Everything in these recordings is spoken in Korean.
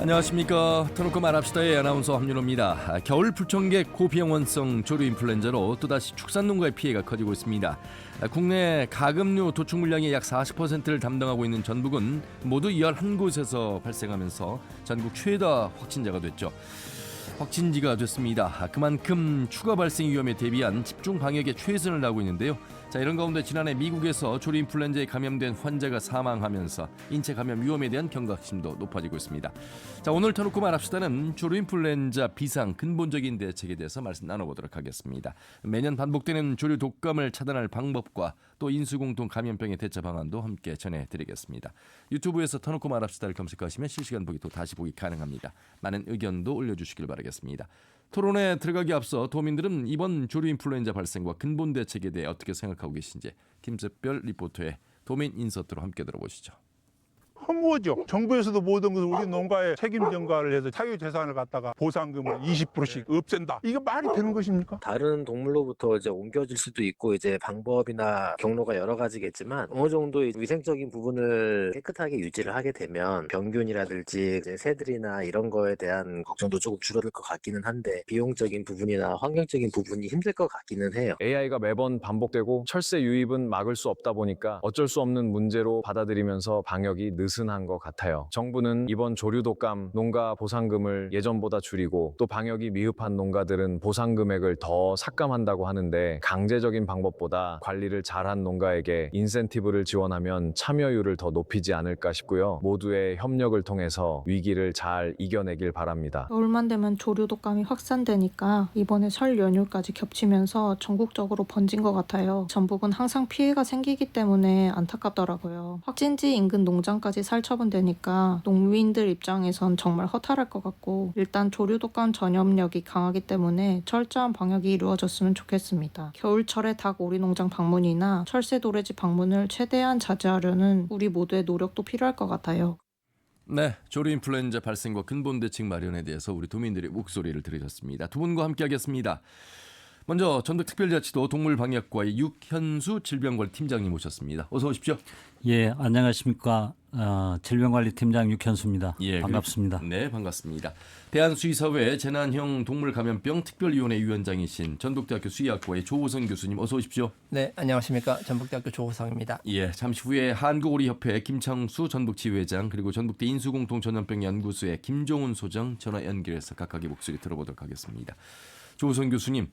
안녕하십니까. 터놓고 말합시다의 아나운서 함윤호입니다. 겨울 불청객 고비영원성 조류 인플루엔자로 또다시 축산농가의 피해가 커지고 있습니다. 국내 가금류 도축 물량의 약 40%를 담당하고 있는 전북은 모두 11곳에서 발생하면서 전국 최다 확진자가 됐죠. 확진지가 됐습니다. 그만큼 추가 발생 위험에 대비한 집중 방역에 최선을 다하고 있는데요. 자, 이런 가운데 지난해 미국에서 조류 인플루엔자에 감염된 환자가 사망하면서 인체 감염 위험에 대한 경각심도 높아지고 있습니다. 자, 오늘 터놓고 말합시다는 조류 인플루엔자 비상 근본적인 대책에 대해서 말씀 나눠보도록 하겠습니다. 매년 반복되는 조류 독감을 차단할 방법과 또 인수공통 감염병의 대처 방안도 함께 전해드리겠습니다. 유튜브에서 터놓고 말합시다를 검색하시면 실시간 보기 또 다시 보기 가능합니다. 많은 의견도 올려주시길 바라겠습니다. 토론에 들어가기 앞서 도민들은 이번 조류 인플루엔자 발생과 근본 대책에 대해 어떻게 생각하고 계신지 김세별 리포터의 도민 인서트로 함께 들어보시죠. 허무하죠. 정부에서도 모든 것을 우리 농가에 책임 전가를 해서 사유재산을 갖다가 보상금을 20%씩 없앤다. 이게 말이 되는 것입니까? 다른 동물로부터 이제 옮겨질 수도 있고 이제 방법이나 경로가 여러 가지겠지만 어느 정도 위생적인 부분을 깨끗하게 유지를 하게 되면 병균이라든지 이제 새들이나 이런 거에 대한 걱정도 조금 줄어들 것 같기는 한데 비용적인 부분이나 환경적인 부분이 힘들 것 같기는 해요. AI가 매번 반복되고 철새 유입은 막을 수 없다 보니까 어쩔 수 없는 문제로 받아들이면서 방역이 느슨한 것 같아요. 정부는 이번 조류 독감 농가 보상금을 예전보다 줄이고 또 방역이 미흡한 농가들은 보상 금액을 더 삭감한다고 하는데 강제적인 방법보다 관리를 잘한 농가에게 인센티브를 지원하면 참여율을 더 높이지 않을까 싶고요. 모두의 협력을 통해서 위기를 잘 이겨내길 바랍니다. 겨울만 되면 조류 독감이 확산되니까 이번에 설 연휴까지 겹치면서 전국적으로 번진 것 같아요. 전북은 항상 피해가 생기기 때문에 안타깝더라고요. 확진지 인근 농장까지 살처분되니까 농민들 입장에선 정말 허탈할 것 같고 일단 조류 독감 전염력이 강하기 때문에 철저한 방역이 이루어졌으면 좋겠습니다. 겨울철에 닭 오리 농장 방문이나 철새 도래지 방문을 최대한 자제하려는 우리 모두의 노력도 필요할 것 같아요. 네, 조류 인플루엔자 발생과 근본 대책 마련에 대해서 우리 도민들의 목소리를 들으셨습니다. 두 분과 함께하겠습니다. 먼저 전북특별자치도 동물방역과의 육현수 질병관리팀장님 모셨습니다. 어서 오십시오. 예, 안녕하십니까. 질병관리팀장 육현수입니다. 예, 반갑습니다. 네, 반갑습니다. 대한수의사회 재난형 동물감염병 특별위원회 위원장이신 전북대학교 수의학과의 조호성 교수님 어서 오십시오. 네, 안녕하십니까. 전북대학교 조호성입니다. 예, 잠시 후에 한국오리협회 김창수 전북지회장 그리고 전북대 인수공통전염병연구소의 김종훈 소장 전화 연결해서 각각의 목소리 들어보도록 하겠습니다. 조호성 교수님,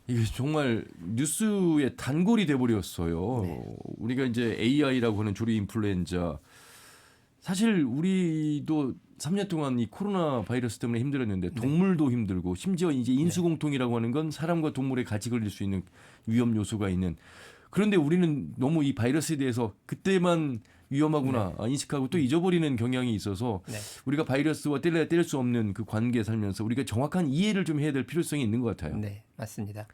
이게 정말 뉴스의 단골이 돼버렸어요. 네. 우리가 이제 AI라고 하는 조류 인플루엔자, 사실 우리도 3년 동안 이 코로나 바이러스 때문에 힘들었는데 동물도 힘들고 심지어 이제 인수공통이라고 하는 건 사람과 동물에 같이 걸릴 수 있는 위험 요소가 있는, 그런데 우리는 너무 이 바이러스에 대해서 그때만 위험하구나 인식하고 또 잊어버리는 경향이 있어서 우리가 바이러스와 뗄 수 없는 그 관계에 살면서 우리가 정확한 이해를 좀 해야 될 필요성이 있는 것 같아요. 네, 맞습니다.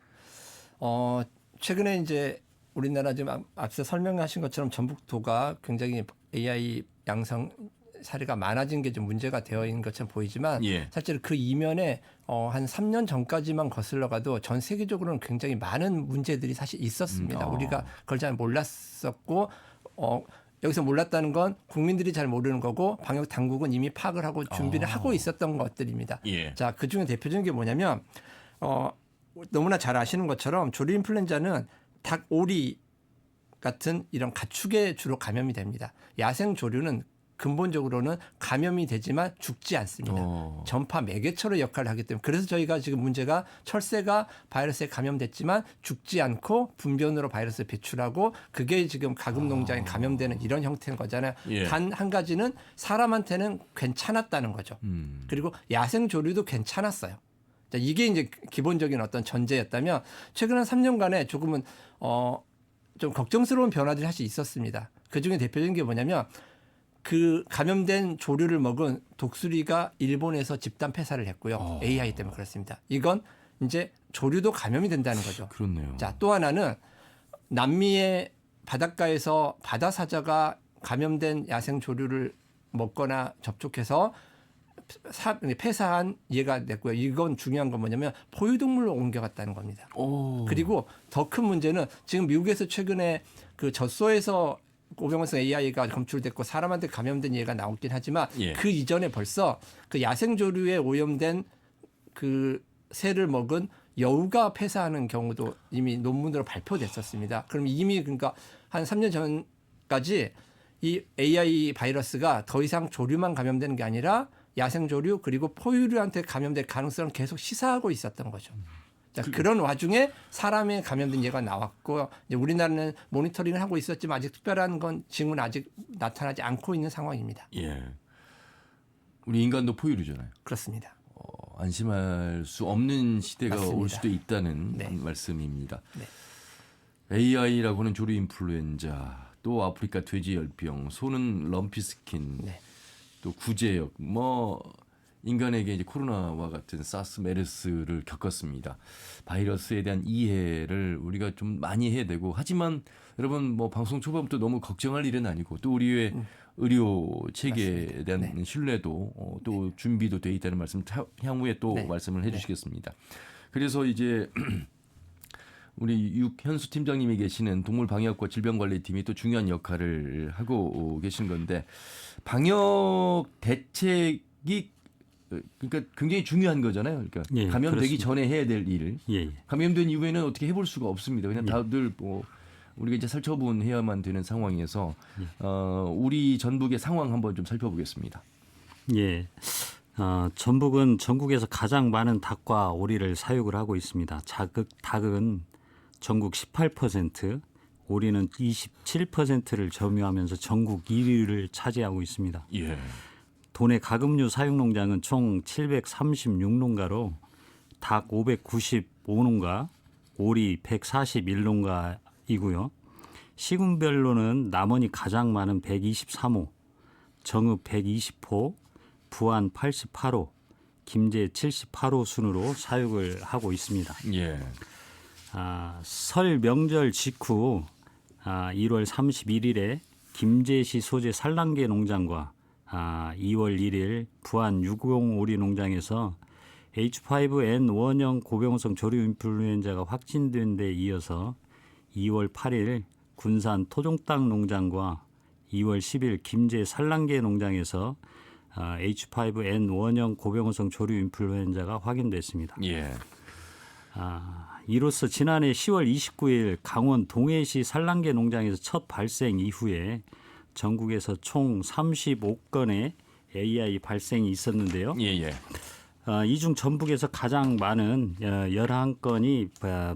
최근에 이제 우리나라 지금 앞서 설명하신 것처럼 전북도가 굉장히 AI 양성 사례가 많아진 게 좀 문제가 되어 있는 것처럼 보이지만 사실 그 이면에 한 3년 전까지만 거슬러 가도 전 세계적으로는 굉장히 많은 문제들이 사실 있었습니다. 우리가 그걸 잘 몰랐었고 여기서 몰랐다는 건 국민들이 잘 모르는 거고 방역 당국은 이미 파악을 하고 준비를 하고 있었던 것들입니다. 자, 그중에 대표적인 게 뭐냐면 너무나 잘 아시는 것처럼 조류 인플루엔자는 닭, 오리 같은 이런 가축에 주로 감염이 됩니다. 야생 조류는 근본적으로는 감염이 되지만 죽지 않습니다. 전파 매개체로 역할을 하기 때문에 그래서 저희가 지금 문제가 철새가 바이러스에 감염됐지만 죽지 않고 분변으로 바이러스를 배출하고 그게 지금 가금 농장에 감염되는 이런 형태인 거잖아요. 단 한 가지는 사람한테는 괜찮았다는 거죠. 그리고 야생 조류도 괜찮았어요. 자, 이게 이제 기본적인 어떤 전제였다면 최근 한 3년간에 조금은 좀 걱정스러운 변화들이 사실 있었습니다. 그중에 대표적인 게 뭐냐면 그 감염된 조류를 먹은 독수리가 일본에서 집단 폐사를 했고요. AI 때문에 그렇습니다. 이건 이제 조류도 감염이 된다는 거죠. 그렇네요. 자, 또 하나는 남미의 바닷가에서 바다사자가 감염된 야생 조류를 먹거나 접촉해서 폐사한 예가 됐고요. 이건 중요한 건 뭐냐면 포유동물로 옮겨갔다는 겁니다. 그리고 더 큰 문제는 지금 미국에서 최근에 그 젖소에서 고병원성 AI가 검출됐고 사람한테 감염된 예가 나오긴 하지만 예. 그 이전에 벌써 그 야생조류에 오염된 그 새를 먹은 여우가 폐사하는 경우도 이미 논문으로 발표됐었습니다. 그럼 이미 그러니까 한 3년 전까지 이 AI 바이러스가 더 이상 조류만 감염되는 게 아니라 야생조류 그리고 포유류한테 감염될 가능성을 계속 시사하고 있었던 거죠. 자, 그런 와중에 사람에 감염된 예가 나왔고 이제 우리나라는 모니터링을 하고 있었지만 아직 특별한 건 징후는 아직 나타나지 않고 있는 상황입니다. 예. 우리 인간도 포유류잖아요. 그렇습니다. 안심할 수 없는 시대가 맞습니다. 올 수도 있다는 네. 말씀입니다. 네. AI라고는 조류 인플루엔자, 또 아프리카 돼지열병, 소는 럼피스킨, 네. 또 구제역, 뭐 인간에게 이제 코로나와 같은 사스, 메르스를 겪었습니다. 바이러스에 대한 이해를 우리가 좀 많이 해야 되고, 하지만 여러분 뭐 방송 초반부터 너무 걱정할 일은 아니고, 또 우리의 의료 체계에 맞습니다. 대한 네. 신뢰도 또 준비도 돼 있다는 말씀 향후에 또 네. 말씀을 해주시겠습니다. 그래서 이제 우리 육현수 팀장님이 계시는 동물방역과 질병관리팀이 또 중요한 역할을 하고 계신 건데, 방역 대책이 그러니까 굉장히 중요한 거잖아요. 그러니까 예, 감염되기 그렇습니다. 전에 해야 될 일, 예. 감염된 이후에는 어떻게 해볼 수가 없습니다. 그냥 다들 뭐 우리가 이제 살처분해야만 되는 상황이어서 우리 전북의 상황 한번 좀 살펴보겠습니다. 예. 전북은 전국에서 가장 많은 닭과 오리를 사육을 하고 있습니다. 닭은 전국 18%, 오리는 27%를 점유하면서 전국 1위를 차지하고 있습니다. 예. 도내 가금류 사육 농장은 총 736농가로 닭 595농가, 오리 141농가이고요. 시군별로는 남원이 가장 많은 123호, 정읍 120호, 부안 88호, 김제 78호 순으로 사육을 하고 있습니다. 예. 설 명절 직후 1월 31일에 김제시 소재 산란계 농장과 2월 1일 부안 60오리 농장에서 H5N1형 고병원성 조류 인플루엔자가 확진된 데 이어서 2월 8일 군산 토종닭 농장과 2월 10일 김제 산란계 농장에서 H5N1형 고병원성 조류 인플루엔자가 확인됐습니다. 예. 이로써 지난해 10월 29일 강원 동해시 산란계 농장에서 첫 발생 이후에 전국에서 총 35건의 AI 발생이 있었는데요. 예. 이 중 전북에서 가장 많은 11건이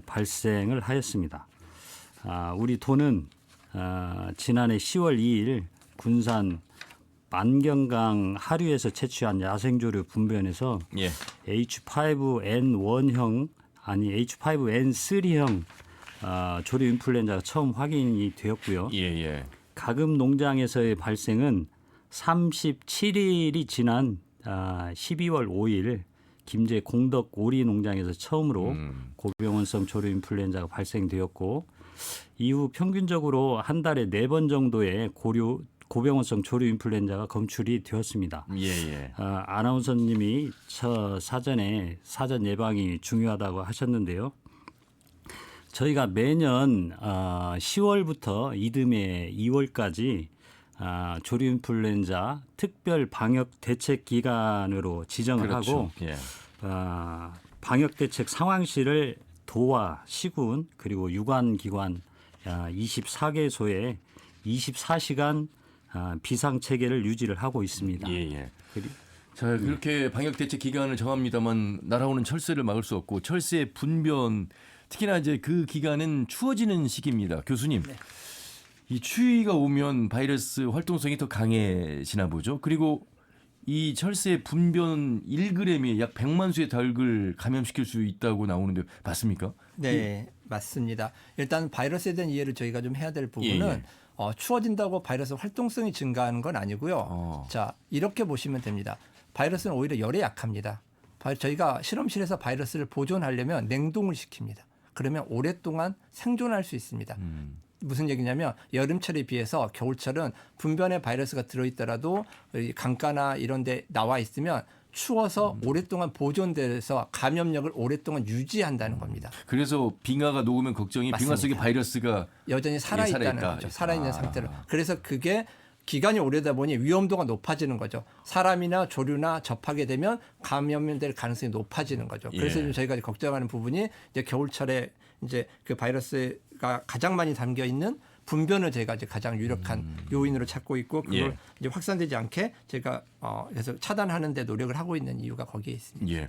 발생을 하였습니다. 우리 도는 지난해 10월 2일 군산 만경강 하류에서 채취한 야생조류 분변에서 예. H5N1형 아니 H5N3형 조류 인플루엔자가 처음 확인이 되었고요. 예. 가금 농장에서의 발생은 37일이 지난 12월 5일 김제 공덕 오리 농장에서 처음으로 고병원성 조류 인플루엔자가 발생되었고, 이후 평균적으로 한 달에 4번 정도의 고병원성 조류 인플루엔자가 검출이 되었습니다. 예. 아나운서님이 사전 예방이 중요하다고 하셨는데요. 저희가 매년 10월부터 이듬해 2월까지 조류 인플루엔자 특별 방역 대책 기간으로 지정을 그렇죠. 하고 예. 방역 대책 상황실을 도와 시군 그리고 유관기관 24개소에 24시간 비상 체계를 유지를 하고 있습니다. 예. 자, 그렇게 방역 대책 기간을 정합니다만 날아오는 철새를 막을 수 없고, 철새의 분변, 특히나 이제 그 기간은 추워지는 시기입니다. 교수님, 이 추위가 오면 바이러스 활동성이 더 강해지나 보죠. 그리고 이 철새의 분변 1g에 약 100만 수의 닭을 감염시킬 수 있다고 나오는데 맞습니까? 네, 맞습니다. 일단 바이러스에 대한 이해를 저희가 좀 해야 될 부분은 추워진다고 바이러스 활동성이 증가하는 건 아니고요. 자, 이렇게 보시면 됩니다. 바이러스는 오히려 열에 약합니다. 저희가 실험실에서 바이러스를 보존하려면 냉동을 시킵니다. 그러면 오랫동안 생존할 수 있습니다. 무슨 얘기냐면 여름철에 비해서 겨울철은 분변에 바이러스가 들어있더라도 강가나 이런 데 나와 있으면 추워서 오랫동안 보존돼서 감염력을 오랫동안 유지한다는 겁니다. 그래서 빙하가 녹으면 걱정이 빙하 속에 맞습니다. 바이러스가 여전히 살아있다는 살아있다. 거죠. 살아있는 아. 상태로. 그래서 그게 기간이 오래다 보니 위험도가 높아지는 거죠. 사람이나 조류나 접하게 되면 감염될 가능성이 높아지는 거죠. 그래서 예. 지금 저희가 걱정하는 부분이 이제 겨울철에 이제 그 바이러스가 가장 많이 담겨 있는 분변을 저희가 이제 가장 유력한 요인으로 찾고 있고 그걸 예. 이제 확산되지 않게 제가 그래서 차단하는 데 노력을 하고 있는 이유가 거기에 있습니다. 예.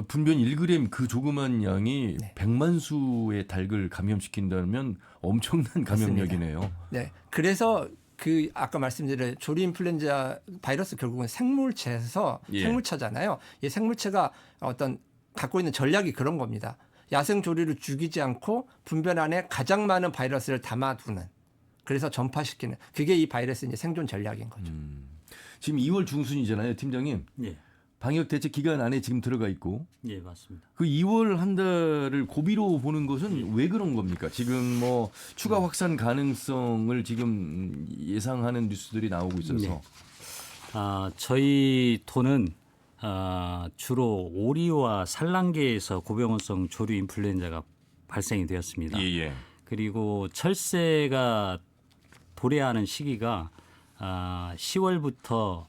분변 1g 그 조그만 양이 네. 100만 수의 닭을 감염시킨다면 엄청난 감염력이네요. 네. 그래서 그 아까 말씀드린 조류 인플루엔자 바이러스 결국은 생물체에서 예. 생물체잖아요. 이 생물체가 어떤 갖고 있는 전략이 그런 겁니다. 야생 조류를 죽이지 않고 분변 안에 가장 많은 바이러스를 담아두는 그래서 전파시키는 그게 이 바이러스 이제 생존 전략인 거죠. 지금 2월 중순이잖아요, 팀장님. 예, 방역 대책 기간 안에 지금 들어가 있고 예, 맞습니다. 그 2월 한 달을 고비로 보는 것은 왜 그런 겁니까? 지금 뭐 추가 확산 가능성을 지금 예상하는 뉴스들이 나오고 있어서. 네. 저희 토는 주로 오리와 산란계에서 고병원성 조류 인플루엔자가 발생이 되었습니다. 예. 그리고 철새가 도래하는 시기가 10월부터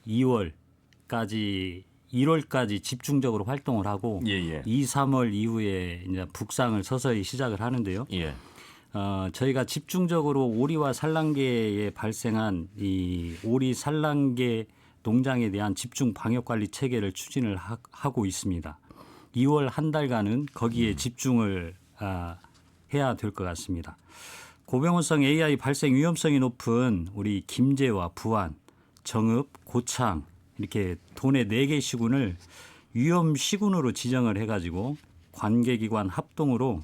2월까지 1월까지 집중적으로 활동을 하고 예. 2, 3월 이후에 이제 북상을 서서히 시작을 하는데요. 예. 저희가 집중적으로 오리와 산란계에 발생한 이 오리 산란계 농장에 대한 집중 방역 관리 체계를 추진을 하고 있습니다. 2월 한 달간은 거기에 집중을 해야 될 것 같습니다. 고병원성 AI 발생 위험성이 높은 우리 김제와 부안, 정읍, 고창 이렇게 도내 4개 시군을 위험 시군으로 지정을 해가지고 관계기관 합동으로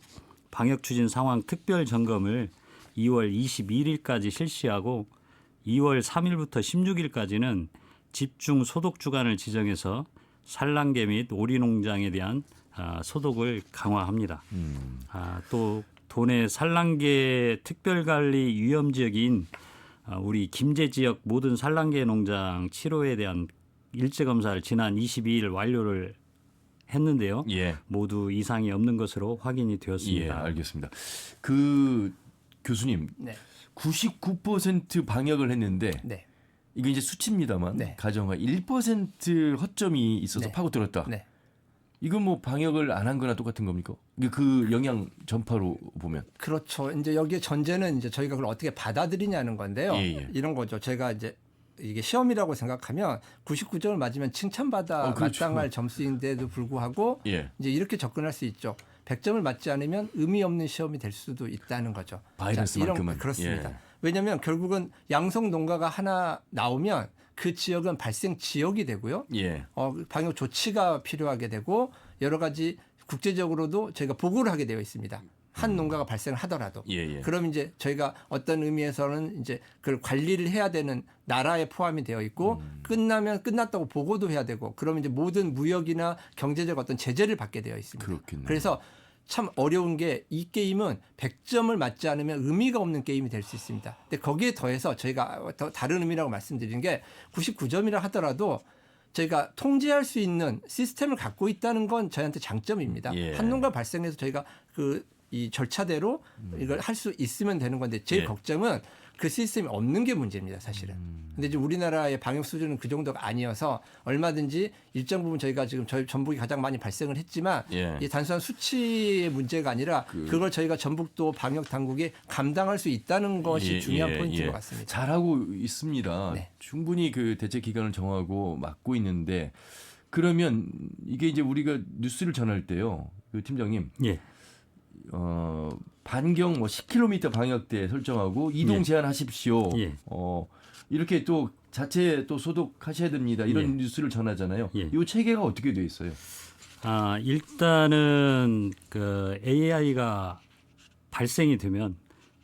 방역 추진 상황 특별 점검을 2월 21일까지 실시하고 2월 3일부터 16일까지는 집중 소독 주간을 지정해서 산란계 및 오리 농장에 대한 소독을 강화합니다. 또 도내 산란계 특별관리 위험 지역인 우리 김제 지역 모든 산란계 농장 7호에 대한 일제 검사를 지난 22일 완료를 했는데요. 예. 모두 이상이 없는 것으로 확인이 예, 되었습니다. 알겠습니다. 그 교수님, 네. 99% 방역을 했는데 네. 이게 이제 수치입니다만 네. 가정하 1% 허점이 있어서 네. 파고들었다. 네. 이건 뭐 방역을 안 한 거나 똑같은 겁니까? 이게 그 영향 전파로 보면. 그렇죠. 이제 여기에 전제는 이제 저희가 그걸 어떻게 받아들이냐는 건데요. 예. 이런 거죠. 제가 이제 이게 시험이라고 생각하면 99점을 맞으면 칭찬받아 그렇죠. 마땅할 점수인데도 불구하고 예. 이제 이렇게 접근할 수 있죠. 100점을 맞지 않으면 의미 없는 시험이 될 수도 있다는 거죠. 바이러스만큼은. 그렇습니다. 예. 왜냐하면 결국은 양성 농가가 하나 나오면 그 지역은 발생 지역이 되고요. 예. 방역 조치가 필요하게 되고 여러 가지 국제적으로도 저희가 보고를 하게 되어 있습니다. 한 농가가 발생을 하더라도. 예. 그럼 이제 저희가 어떤 의미에서는 이제 그걸 관리를 해야 되는 나라에 포함이 되어 있고 끝나면 끝났다고 보고도 해야 되고 그러면 이제 모든 무역이나 경제적 어떤 제재를 받게 되어 있습니다. 그렇겠네요. 그래서 참 어려운 게 이 게임은 100점을 맞지 않으면 의미가 없는 게임이 될 수 있습니다. 근데 거기에 더해서 저희가 더 다른 의미라고 말씀드리는 게 99점이라 하더라도 저희가 통제할 수 있는 시스템을 갖고 있다는 건 저희한테 장점입니다. 예. 한 농가 발생해서 저희가 이 절차대로 이걸 할 수 있으면 되는 건데 제일 예. 걱정은 그 시스템이 없는 게 문제입니다, 사실은. 근데 이제 우리나라의 방역 수준은 그 정도가 아니어서 얼마든지 일정 부분 저희가 지금 저희 전북이 가장 많이 발생을 했지만 예. 이 단순한 수치의 문제가 아니라 그걸 저희가 전북도 방역 당국이 감당할 수 있다는 것이 중요한 포인트인 것 같습니다. 잘하고 있습니다. 네. 충분히 그 대책 기간을 정하고 막고 있는데 그러면 이게 이제 우리가 뉴스를 전할 때요, 그 팀장님. 예. 반경 뭐 10km 방역대 설정하고 이동 예. 제한하십시오. 예. 이렇게 또 자체 또 소독하셔야 됩니다. 이런 예. 뉴스를 전하잖아요. 예. 이 체계가 어떻게 돼 있어요? 일단은 그 AI가 발생이 되면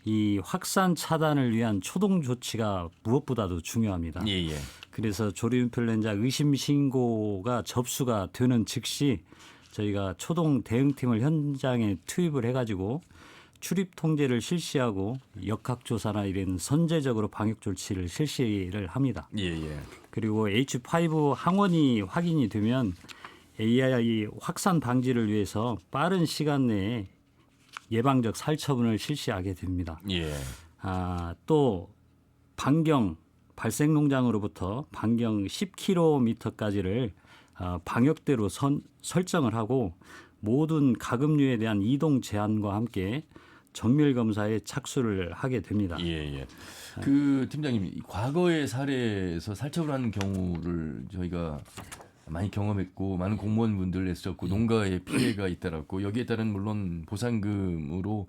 이 확산 차단을 위한 초동 조치가 무엇보다도 중요합니다. 예. 그래서 조류 인플루엔자 의심 신고가 접수가 되는 즉시 저희가 초동 대응팀을 현장에 투입을 해가지고 출입 통제를 실시하고 역학조사나 이런 선제적으로 방역 조치를 실시를 합니다. 예, 예. 그리고 H5 항원이 확인이 되면 AI 확산 방지를 위해서 빠른 시간 내에 예방적 살처분을 실시하게 됩니다. 예. 또 반경 발생 농장으로부터 반경 10km까지를 방역대로 설정을 하고 모든 가금류에 대한 이동 제한과 함께 정밀 검사에 착수를 하게 됩니다. 예, 예. 그 팀장님, 과거의 사례에서 살처분하는 경우를 저희가 많이 경험했고 많은 공무원분들 애쓰셨고 농가에 피해가 잇따랐고 여기에 따른 물론 보상금으로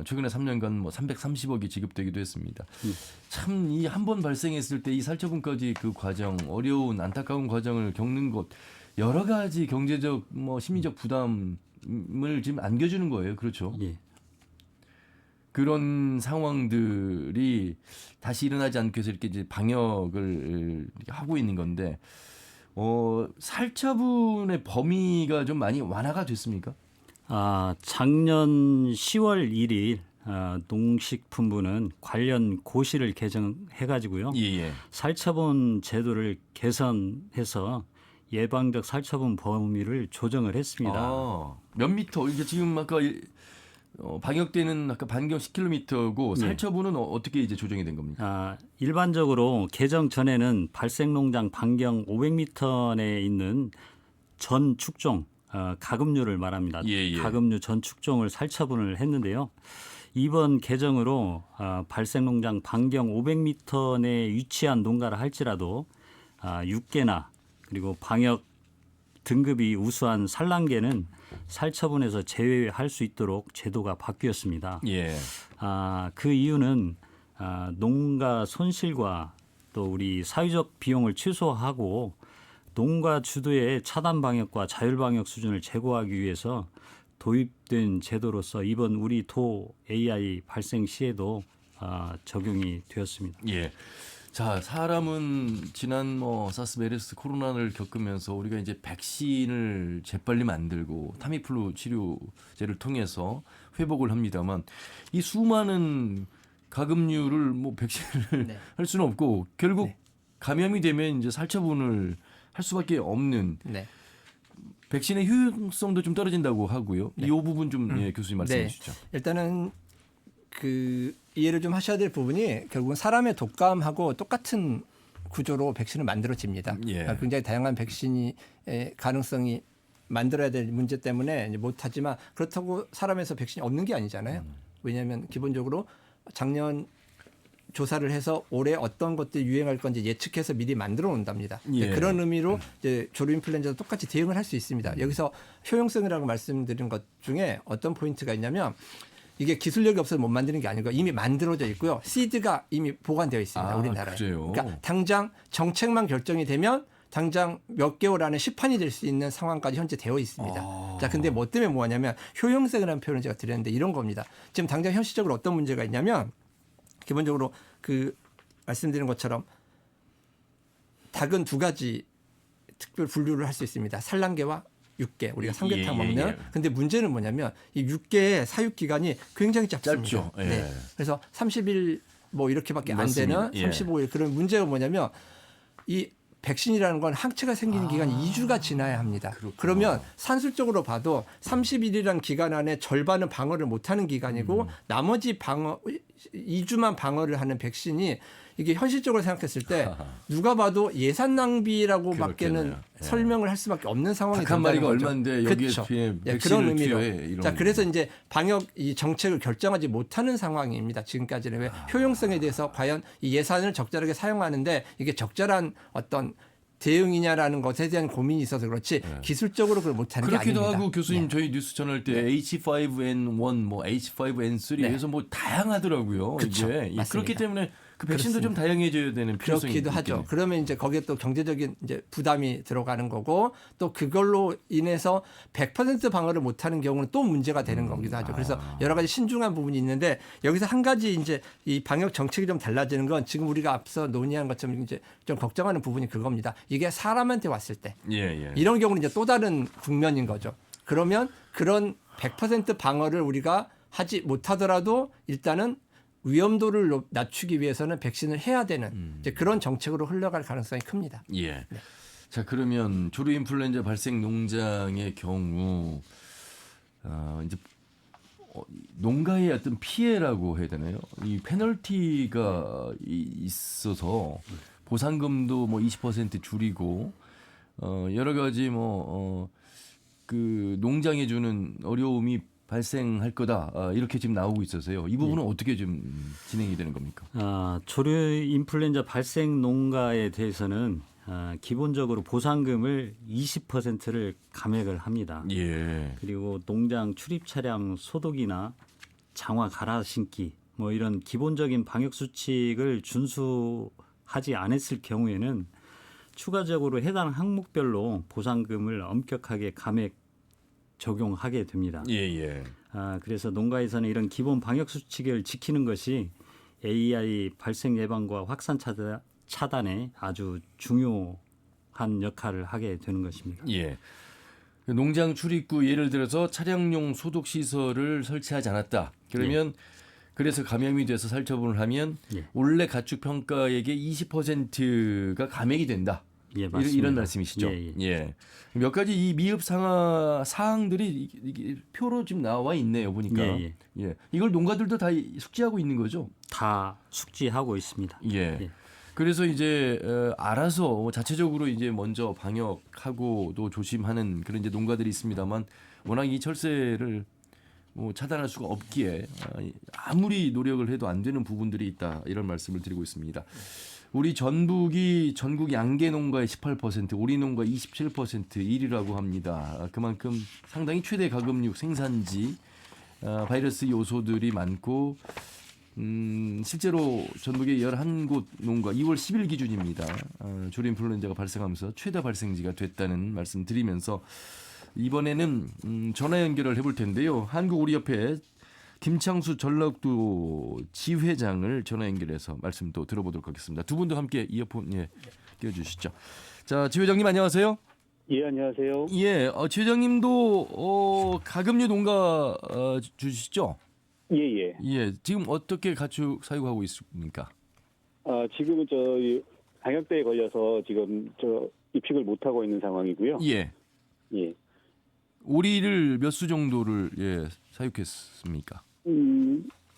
최근에 3년간 뭐 330억이 지급되기도 했습니다. 참 이 한 번 발생했을 때 이 살처분까지 그 과정 어려운 안타까운 과정을 겪는 것 여러 가지 경제적 뭐 심리적 부담을 지금 안겨주는 거예요. 그렇죠? 예. 그런 상황들이 다시 일어나지 않기 위해서 이렇게 이제 방역을 이렇게 하고 있는 건데 살처분의 범위가 좀 많이 완화가 됐습니까? 작년 10월 1일 농식품부는 관련 고시를 개정해가지고요. 예. 살처분 제도를 개선해서 예방적 살처분 범위를 조정을 했습니다. 몇 미터? 이게 지금 아까 방역대는 아까 반경 10km고 살처분은 어떻게 이제 조정이 된 겁니까? 일반적으로 개정 전에는 발생농장 반경 500m 내에 있는 전 축종 가금류를 말합니다. 예. 가금류 전 축종을 살처분을 했는데요. 이번 개정으로 발생농장 반경 500m 내에 위치한 농가를 할지라도 육개나 그리고 방역 등급이 우수한 산란계는 살처분에서 제외할 수 있도록 제도가 바뀌었습니다. 예. 그 이유는 농가 손실과 또 우리 사회적 비용을 최소화하고 농가 주도의 차단 방역과 자율 방역 수준을 제고하기 위해서 도입된 제도로서 이번 우리 도 AI 발생 시에도 적용이 되었습니다. 예. 자, 사람은 지난 사스, 메르스, 코로나를 겪으면서 우리가 이제 백신을 재빨리 만들고 타미플루 치료제를 통해서 회복을 합니다만 이 수많은 가금류를 백신을 할 수는 없고 결국 감염이 되면 이제 살처분을 할 수밖에 없는 백신의 효용성도 좀 떨어진다고 하고요. 이 부분 좀 교수님 말씀해 주시죠. 일단은 그 이해를 좀 하셔야 될 부분이 결국은 사람의 독감하고 똑같은 구조로 백신을 만들어집니다. 예. 굉장히 다양한 백신이 가능성이 만들어야 될 문제 때문에 못하지만 그렇다고 사람에서 백신이 없는 게 아니잖아요. 왜냐하면 기본적으로 작년 조사를 해서 올해 어떤 것들이 유행할 건지 예측해서 미리 만들어 놓는답니다. 예. 그런 의미로 이제 조류 인플루엔자도 똑같이 대응을 할 수 있습니다. 여기서 효용성이라고 말씀드린 것 중에 어떤 포인트가 있냐면 이게 기술력이 없어서 못 만드는 게 아니고 이미 만들어져 있고요. 시드가 이미 보관되어 있습니다. 우리나라에. 그래요? 그러니까 당장 정책만 결정이 되면 당장 몇 개월 안에 시판이 될 수 있는 상황까지 현재 되어 있습니다. 자, 근데 뭐 때문에 뭐냐면 효용성이라는 표현을 제가 드렸는데 이런 겁니다. 지금 당장 현실적으로 어떤 문제가 있냐면 기본적으로 그 말씀드린 것처럼 닭은 두 가지 특별 분류를 할 수 있습니다. 산란계와 육계 우리가 삼계탕 먹는. 근데 문제는 뭐냐면 이 육계의 사육 기간이 굉장히 짧습니다. 짧죠. 예. 네. 그래서 30일 뭐 이렇게밖에 안 맞습니다. 되는 35일 그런 문제가 뭐냐면 이 백신이라는 건 항체가 생기는 기간이 2주가 지나야 합니다. 그러면 산술적으로 봐도 30일이라는 기간 안에 절반은 방어를 못하는 기간이고 나머지 2주만 방어를 하는 백신이 이게 현실적으로 생각했을 때 누가 봐도 예산 낭비라고 밖에는 설명을 할 수밖에 없는 상황이 닭 한 마리가 거죠. 얼마인데 여기에 그렇죠. 백신을 그런 의미로. 투여해, 자, 그래서 이제 방역 이 정책을 결정하지 못하는 상황입니다. 지금까지는 왜 효용성에 대해서 과연 이 예산을 적절하게 사용하는데 이게 적절한 어떤 대응이냐라는 것에 대한 고민이 있어서 그렇지 기술적으로 그걸 못하는 게 아닙니다. 그렇기도 하고 교수님 저희 뉴스 전할 때 H5N1, 뭐 H5N3 해서 뭐 다양하더라고요. 그쵸. 이게 맞습니다. 그렇기 때문에 그 백신도 좀 다양해져야 되는 필요성이 그렇기도 하죠. 있겠네요. 그러면 이제 거기에 또 경제적인 이제 부담이 들어가는 거고 또 그걸로 인해서 100% 방어를 못하는 경우는 또 문제가 되는 거기도 하죠. 그래서 여러 가지 신중한 부분이 있는데 여기서 한 가지 이제 이 방역 정책이 좀 달라지는 건 지금 우리가 앞서 논의한 것처럼 이제 좀 걱정하는 부분이 그겁니다. 이게 사람한테 왔을 때 이런 경우는 이제 또 다른 국면인 거죠. 그러면 그런 100% 방어를 우리가 하지 못하더라도 일단은 위험도를 낮추기 위해서는 백신을 해야 되는 이제 그런 정책으로 흘러갈 가능성이 큽니다. 예. 자, 그러면 조류 인플루엔자 발생 농장의 경우 이제 농가의 어떤 피해라고 해야 되나요? 이 페널티가 있어서 보상금도 뭐 20% 줄이고 여러 가지 그 농장에 주는 어려움이 발생할 거다 이렇게 지금 나오고 있어서요. 이 부분은 어떻게 좀 진행이 되는 겁니까? 조류 인플루엔자 발생 농가에 대해서는 기본적으로 보상금을 20%를 감액을 합니다. 예. 그리고 농장 출입 차량 소독이나 장화 갈아 신기 뭐 이런 기본적인 방역 수칙을 준수하지 않았을 경우에는 추가적으로 해당 항목별로 보상금을 엄격하게 감액 적용하게 됩니다. 예. 그래서 농가에서는 이런 기본 방역 수칙을 지키는 것이 AI 발생 예방과 확산 차단에 아주 중요한 역할을 하게 되는 것입니다. 예. 농장 출입구 예를 들어서 차량용 소독 시설을 설치하지 않았다. 그러면 그래서 감염이 돼서 살처분을 하면 원래 가축 평가액의 20%가 감액이 된다. 예, 맞습니다. 이런 말씀이시죠? 예. 몇 가지 이 미흡 사항들이 이게 표로 지금 나와 있네요. 보니까. 예. 이걸 농가들도 다 숙지하고 있는 거죠? 다 숙지하고 있습니다. 예. 그래서 이제 알아서 자체적으로 이제 먼저 방역하고도 조심하는 그런 이제 농가들이 있습니다만 워낙 이 철새를 차단할 수가 없기에 아무리 노력을 해도 안 되는 부분들이 있다 이런 말씀을 드리고 있습니다. 우리 전북이 전국 양계 농가의 18%, 오리 농가 27% 1위라고 합니다. 그만큼 상당히 최대 가금육 생산지, 바이러스 요소들이 많고 실제로 전북의 11곳 농가 2월 10일 기준입니다. 조류 인플루엔자가 발생하면서 최다 발생지가 됐다는 말씀 드리면서 이번에는 전화 연결을 해볼 텐데요. 한국오리협회 김창수 전라도 지회장을 전화 연결해서 말씀도 들어보도록 하겠습니다. 두 분도 함께 이어폰 끼워주시죠. 자, 지회장님 안녕하세요. 예, 안녕하세요. 예, 지회장님도 가금류 농가 주시죠? 예. 예, 지금 어떻게 가축 사육하고 있습니까? 지금은 방역대에 걸려서 지금 입식을 못 하고 있는 상황이고요. 예. 오리를 몇 수 정도를 사육했습니까?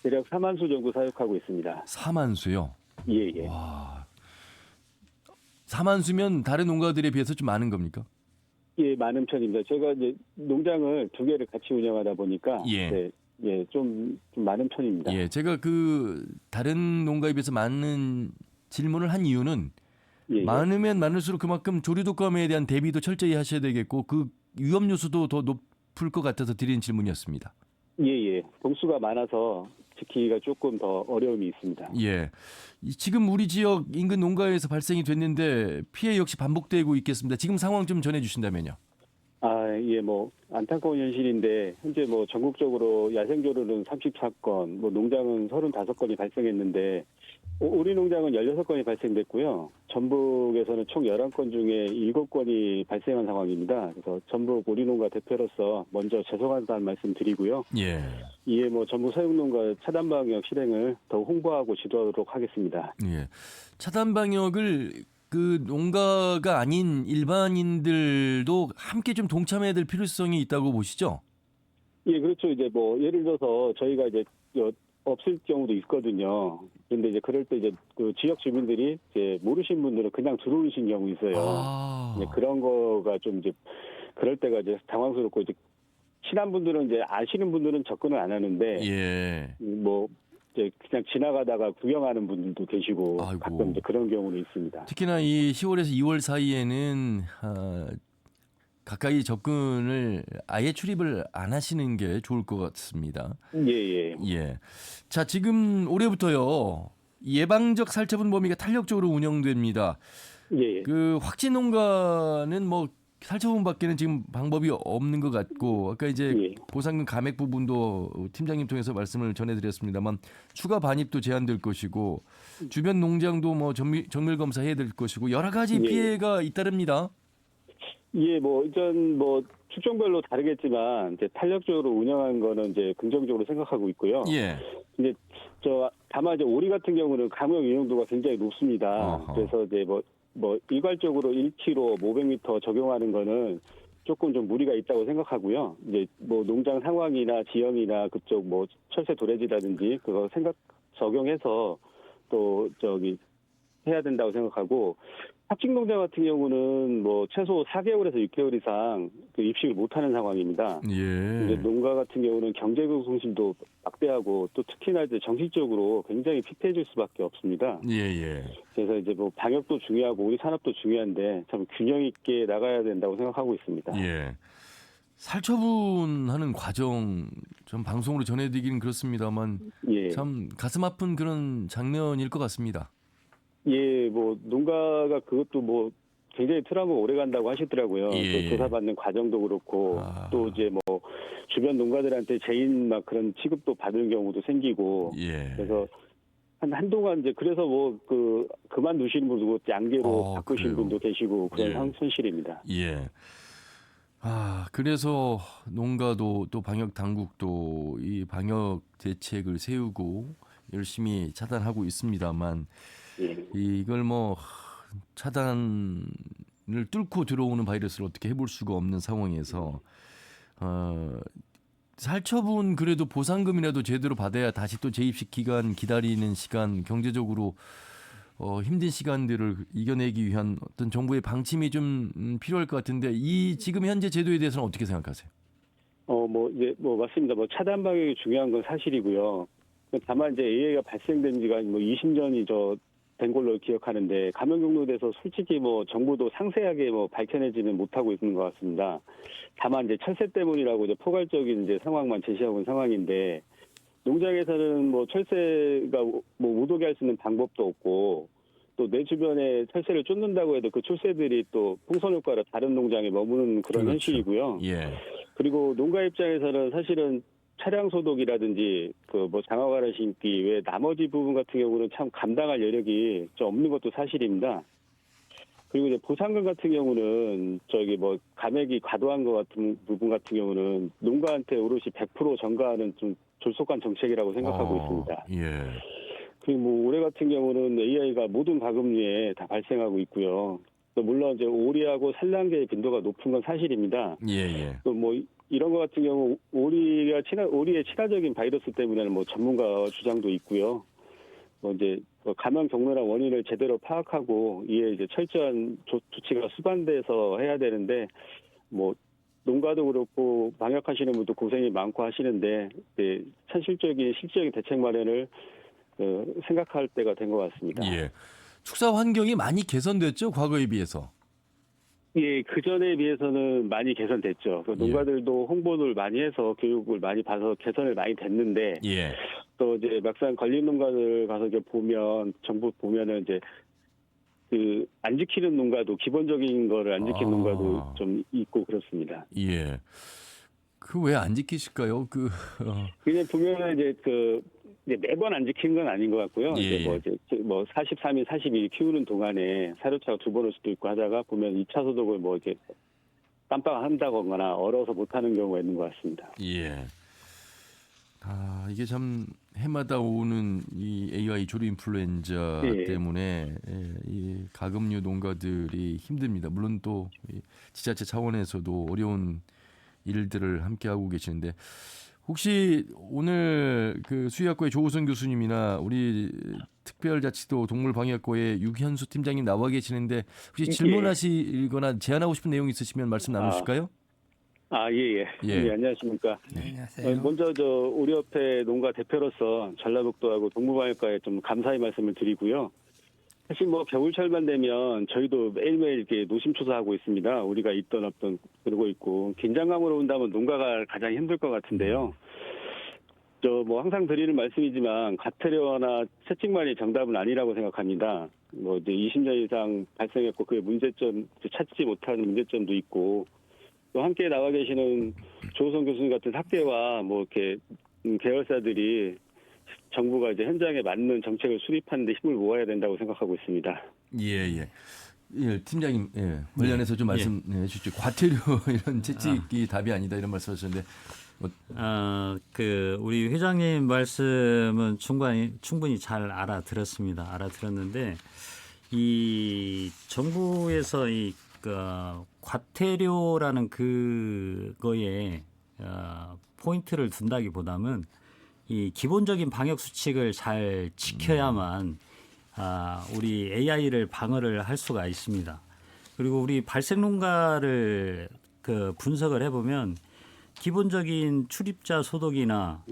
대략 4만 수 정도 사육하고 있습니다. 4만 수요? 예. 와. 4만 수면 다른 농가들에 비해서 좀 많은 겁니까? 예, 많은 편입니다. 제가 이제 농장을 두 개를 같이 운영하다 보니까 좀 많은 편입니다. 예, 제가 다른 농가에 비해서 많은 질문을 한 이유는 많으면 많을수록 그만큼 조류 독감에 대한 대비도 철저히 하셔야 되겠고 그 위험 요소도 더 높을 것 같아서 드리는 질문이었습니다. 예. 동수가 많아서 지키기가 조금 더 어려움이 있습니다. 예. 지금 우리 지역 인근 농가에서 발생이 됐는데 피해 역시 반복되고 있겠습니다. 지금 상황 좀 전해 주신다면요. 안타까운 현실인데 현재 전국적으로 야생조류는 34건, 농장은 35건이 발생했는데 오리 농장은 16건이 발생됐고요. 전북에서는 총 11건 중에 7건이 발생한 상황입니다. 그래서 전북 오리 농가 대표로서 먼저 죄송하다는 말씀 드리고요. 예. 이에 전북 사육농가 차단 방역 실행을 더 홍보하고 지도하도록 하겠습니다. 예. 차단 방역을 그 농가가 아닌 일반인들도 함께 좀 동참해야 될 필요성이 있다고 보시죠? 예, 그렇죠. 이제 예를 들어서 저희가 이제 없을 경우도 있거든요. 그런데 이제 그럴 때 이제 그 지역 주민들이 이제 모르신 분들은 그냥 들어오신 경우 있어요. 그런 거가 좀 이제 그럴 때가 이제 당황스럽고 이제 친한 분들은 이제 아시는 분들은 접근을 안 하는데 이제 그냥 지나가다가 구경하는 분들도 계시고 가끔 이제 그런 경우도 있습니다. 특히나 이 10월에서 2월 사이에는 가까이 접근을 아예 출입을 안 하시는 게 좋을 것 같습니다. 예. 자, 지금 올해부터요. 예방적 살처분 범위가 탄력적으로 운영됩니다. 그 확진 농가는 살처분밖에는 지금 방법이 없는 것 같고 아까 이제 보상금 감액 부분도 팀장님 통해서 말씀을 전해드렸습니다만 추가 반입도 제한될 것이고 주변 농장도 정밀 검사해야 될 것이고 여러 가지 피해가 잇따릅니다. 이전 축종별로 다르겠지만 이제 탄력적으로 운영하는 거는 이제 긍정적으로 생각하고 있고요. 예. 이제 다만 이제 오리 같은 경우는 감염 위험도가 굉장히 높습니다. 어허. 그래서 이제 뭐 일괄적으로 1kg 500m 적용하는 거는 조금 좀 무리가 있다고 생각하고요. 이제 뭐 농장 상황이나 지형이나 그쪽 뭐 철새 도래지라든지 그거 적용해서 또 해야 된다고 생각하고, 합식 농장 같은 경우는 뭐 최소 4개월에서 6개월 이상 그 입식을 못하는 상황입니다. 이제 예. 농가 같은 경우는 경제적 손실도 막대하고 또 특히나 이제 정신적으로 굉장히 피폐해질 수밖에 없습니다. 예. 그래서 이제 뭐 방역도 중요하고 우리 산업도 중요한데 참 균형 있게 나가야 된다고 생각하고 있습니다. 예. 살처분하는 과정 좀 방송으로 전해드리기는 그렇습니다만 예. 참 가슴 아픈 그런 장면일 것 같습니다. 예, 뭐 농가가 그것도 뭐 굉장히 트라우마 오래 간다고 하시더라고요. 예. 또 조사받는 과정도 그렇고 아. 또 이제 뭐 주변 농가들한테 제인 막 그런 취급도 받을 경우도 생기고 예. 그래서 한동안 이제 그래서 뭐 그만두시는 분도 양계로 바꾸신 그래요. 분도 계시고 그런 예. 현실입니다. 예. 그래서 농가도 또 방역 당국도 이 방역 대책을 세우고 열심히 차단하고 있습니다만 예. 이걸 뭐 차단을 뚫고 들어오는 바이러스를 어떻게 해볼 수가 없는 상황에서 살처분 그래도 보상금이라도 제대로 받아야 다시 또 재입식 기간 기다리는 시간 경제적으로 힘든 시간들을 이겨내기 위한 어떤 정부의 방침이 좀 필요할 것 같은데 이 지금 현재 제도에 대해서는 어떻게 생각하세요? 맞습니다. 뭐 차단 방역이 중요한 건 사실이고요. 다만 이제 AI가 발생된 지가 뭐 20년이 된 걸로 기억하는데 감염 경로에 대해서 솔직히 뭐 정부도 상세하게 뭐 밝혀내지는 못하고 있는 것 같습니다. 다만 이제 철새 때문이라고 이제 포괄적인 이제 상황만 제시하고 있는 상황인데 농장에서는 뭐 철새가 뭐 못 오게 할 수 있는 방법도 없고 또 내 주변에 철새를 쫓는다고 해도 그 철새들이 또 풍선 효과로 다른 농장에 머무는 그런 그렇죠. 현실이고요. 예. 그리고 농가 입장에서는 사실은 차량 소독이라든지 뭐 장화가를 신기 외 나머지 부분 같은 경우는 참 감당할 여력이 좀 없는 것도 사실입니다. 그리고 이제 보상금 같은 경우는 뭐 감액이 과도한 것 같은 부분 같은 경우는 농가한테 오롯이 100% 전가하는 좀 졸속한 정책이라고 생각하고 있습니다. 예. 그리고 뭐 올해 같은 경우는 AI가 모든 가금류에 다 발생하고 있고요. 또 물론 이제 오리하고 산란계의 빈도가 높은 건 사실입니다. 예. 또 뭐 이런 것 같은 경우 오리의 친화적인 바이러스 때문에는 뭐 전문가 주장도 있고요. 뭐 이제 감염 경로랑 원인을 제대로 파악하고 이에 이제 철저한 조치가 수반돼서 해야 되는데 뭐 농가도 그렇고 방역하시는 분도 고생이 많고 하시는데 실질적인 대책 마련을 생각할 때가 된 것 같습니다. 예. 축사 환경이 많이 개선됐죠 과거에 비해서. 예, 그 전에 비해서는 많이 개선됐죠. 농가들도 홍보를 많이 해서 교육을 많이 봐서 개선을 많이 됐는데 예. 또 이제 막상 걸린 농가들 가서 이제 정부 보면은 이제 안 지키는 농가도 기본적인 거를 안 지키는 농가도 좀 있고 그렇습니다. 예. 그 왜 안 지키실까요? 그냥 보면은 이제 매번 안 지키는 건 아닌 것 같고요. 예. 이제 43일, 42일 키우는 동안에 사료차가 2번 올 수도 있고 하다가 보면 2차 소독을 뭐 이렇게 깜빡 한다거나 얼어서 못 하는 경우가 있는 것 같습니다. 예. 이게 참 해마다 오는 이 AI 조류 인플루엔자 예. 때문에 이 가금류 농가들이 힘듭니다. 물론 또 지자체 차원에서도 어려운 일들을 함께 하고 계시는데 혹시 오늘 수의학과의 조우선 교수님이나 우리 특별자치도 동물방역과의 유현수 팀장님 나와 계시는데 혹시 질문하시거나 제안하고 싶은 내용 있으시면 말씀 나누실까요? 예. 네, 안녕하십니까. 네, 안녕하세요. 먼저 우리 협회 농가 대표로서 전라북도하고 동물방역과에 좀 감사의 말씀을 드리고요. 사실 뭐 겨울철만 되면 저희도 매일매일 이렇게 노심초사하고 있습니다. 우리가 있던 없던 그러고 있고 긴장감으로 온다면 농가가 가장 힘들 것 같은데요. 뭐 항상 드리는 말씀이지만 가태료나 채찍만이 정답은 아니라고 생각합니다. 뭐 이제 20년 이상 발생했고 그의 문제점 찾지 못하는 문제점도 있고 또 함께 나와 계시는 조우성 교수님 같은 학계와 뭐 이렇게 계열사들이 정부가 이제 현장에 맞는 정책을 수립하는 데 힘을 모아야 된다고 생각하고 있습니다. 예. 예, 팀장님, 예, 관련해서 좀 말씀해 주시죠. 과태료 이런 채찍이 답이 아니다 이런 말씀하셨는데, 우리 회장님 말씀은 충분히 잘 알아들었습니다. 알아들었는데 이 정부에서 과태료라는 그거에 포인트를 둔다기보다는 이 기본적인 방역 수칙을 잘 지켜야만 우리 AI를 방어를 할 수가 있습니다. 그리고 우리 발생 농가를 분석을 해보면 기본적인 출입자 소독이나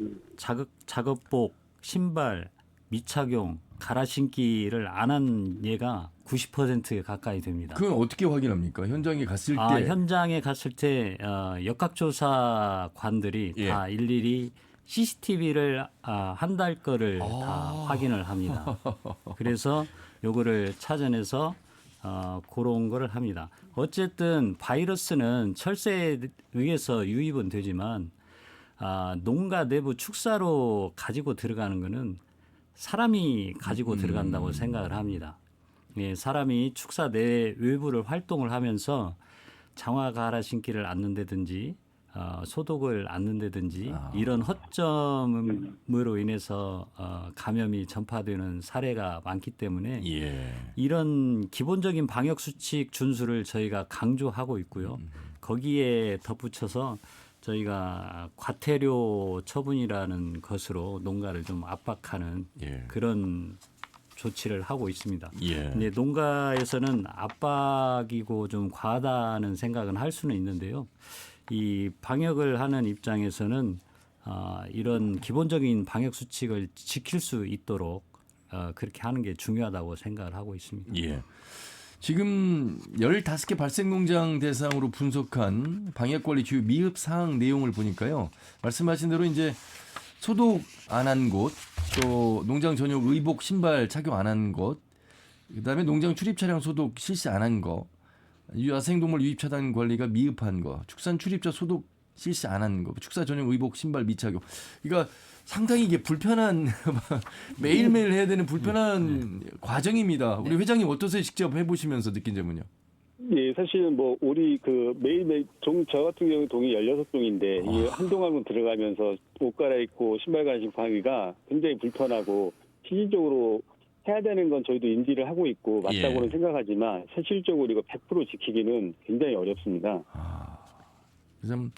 작업복, 신발, 미착용, 갈아 신기를 안 한 예가 90% 가까이 됩니다. 그건 어떻게 확인합니까? 현장에 갔을 때. 현장에 갔을 때 역학조사관들이 예. 다 일일이 CCTV를 한 달 거를 다 확인을 합니다. 그래서 요거를 찾아내서 그런 거를 합니다. 어쨌든 바이러스는 철새에 의해서 유입은 되지만 농가 내부 축사로 가지고 들어가는 거는 사람이 가지고 들어간다고 생각을 합니다. 예, 사람이 축사 내 외부를 활동을 하면서 장화 갈아 신기를 앓는다든지 소독을 앓는다든지 이런 허점으로 인해서 감염이 전파되는 사례가 많기 때문에 예. 이런 기본적인 방역 수칙 준수를 저희가 강조하고 있고요. 거기에 덧붙여서 저희가 과태료 처분이라는 것으로 농가를 좀 압박하는 예. 그런 조치를 하고 있습니다. 예. 근데 농가에서는 압박이고 좀 과하다는 생각은 할 수는 있는데요. 이 방역을 하는 입장에서는 이런 기본적인 방역 수칙을 지킬 수 있도록 그렇게 하는 게 중요하다고 생각을 하고 있습니다. 예. 지금 15개 발생 농장 대상으로 분석한 방역관리 주요 미흡 사항 내용을 보니까요. 말씀하신 대로 이제 소독 안 한 곳, 또 농장 전용 의복 신발 착용 안 한 곳, 그다음에 농장 출입 차량 소독 실시 안 한 거, 야생동물 유입 차단 관리가 미흡한 거, 축산 출입자 소독 실시 안 한 거, 축사 전용 의복 신발 미착용. 그러니까 상당히 이게 불편한 매일매일 해야 되는 불편한 과정입니다. 우리 회장님 어떠세요? 직접 해보시면서 느낀 점은요? 예, 사실은 뭐 우리 매일매일 저 같은 경우 동이 16동인데 이 한동안 들어가면서 옷 갈아입고 신발 갈아입고 하기가 굉장히 불편하고 실질적으로 해야 되는 건 저희도 인지를 하고 있고 맞다고는 생각하지만 실질적으로 이거 100% 지키기는 굉장히 어렵습니다. 좀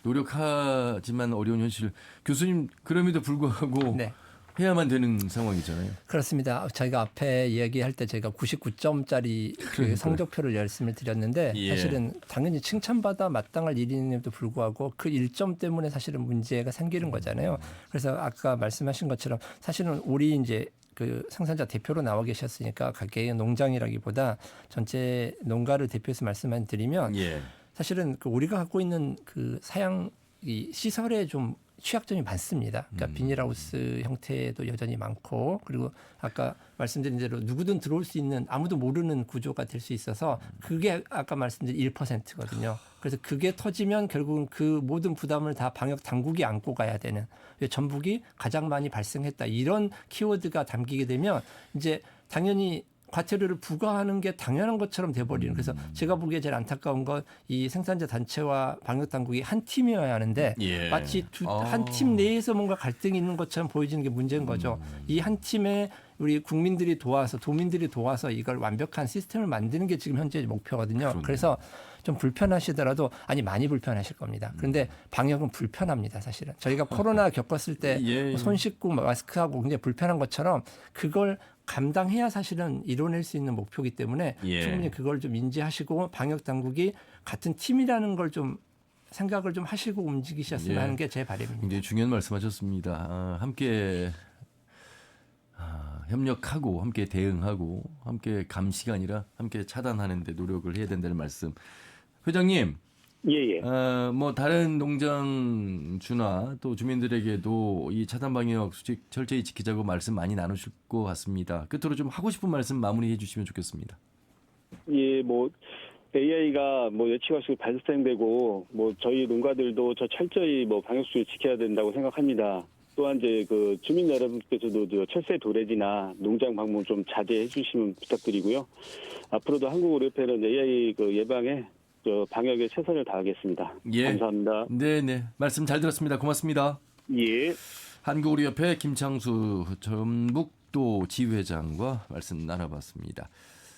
노력하지만 어려운 현실. 교수님 그럼에도 불구하고 네. 해야만 되는 상황이잖아요. 그렇습니다. 저희가 앞에 이야기할 때 저희가 99점짜리 그 성적표를 말씀을 드렸는데 사실은 당연히 칭찬받아 마땅할 일임에도 불구하고 그 1점 때문에 사실은 문제가 생기는 거잖아요. 그래서 아까 말씀하신 것처럼 사실은 우리 이제 그 생산자 대표로 나와 계셨으니까 각계의 농장이라기보다 전체 농가를 대표해서 말씀만 드리면 사실은 그 우리가 갖고 있는 그 사양 이 시설에 좀 취약점이 많습니다. 그러니까 비닐하우스 형태도 여전히 많고 그리고 아까 말씀드린 대로 누구든 들어올 수 있는 아무도 모르는 구조가 될 수 있어서 그게 아까 말씀드린 1%거든요. 그래서 그게 터지면 결국은 그 모든 부담을 다 방역 당국이 안고 가야 되는 전북이 가장 많이 발생했다. 이런 키워드가 담기게 되면 이제 당연히 과태료를 부과하는 게 당연한 것처럼 돼버리는. 그래서 제가 보기에 제일 안타까운 건 이 생산자 단체와 방역 당국이 한 팀이어야 하는데 마치 한 팀 내에서 뭔가 갈등이 있는 것처럼 보여지는 게 문제인 거죠. 이 한 팀에 우리 국민들이 도와서 도민들이 도와서 이걸 완벽한 시스템을 만드는 게 지금 현재 목표거든요. 그러네요. 그래서 좀 불편하시더라도 많이 불편하실 겁니다. 그런데 방역은 불편합니다. 사실은 저희가 코로나 겪었을 때 손 씻고 마스크하고 굉장히 불편한 것처럼 그걸 감당해야 사실은 이뤄낼 수 있는 목표이기 때문에 충분히 그걸 좀 인지하시고 방역 당국이 같은 팀이라는 걸 좀 생각을 좀 하시고 움직이셨으면 하는 게 제 바람입니다. 굉장히 중요한 말씀하셨습니다. 함께 협력하고 함께 대응하고 함께 감시가 아니라 함께 차단하는 데 노력을 해야 된다는 말씀. 회장님. 예. 뭐 다른 농장주나 또 주민들에게도 이 차단 방역 수칙 철저히 지키자고 말씀 많이 나누실 것 같습니다. 끝으로 좀 하고 싶은 말씀 마무리해 주시면 좋겠습니다. 예, 뭐 AI가 뭐 예측할수 발생되고 뭐 저희 농가들도 저 철저히 뭐 방역수칙을 지켜야 된다고 생각합니다. 또한 이제 그 주민 여러분께서도 저 철새 도래지나 농장 방문 좀 자제해 주시면 부탁드리고요. 앞으로도 한국의료협회는 AI 그 예방에 방역에 최선을 다하겠습니다. 예. 감사합니다. 네네. 말씀 잘 들었습니다. 고맙습니다. 예. 한국의료협회 김창수 전북도 지회장과 말씀 나눠봤습니다.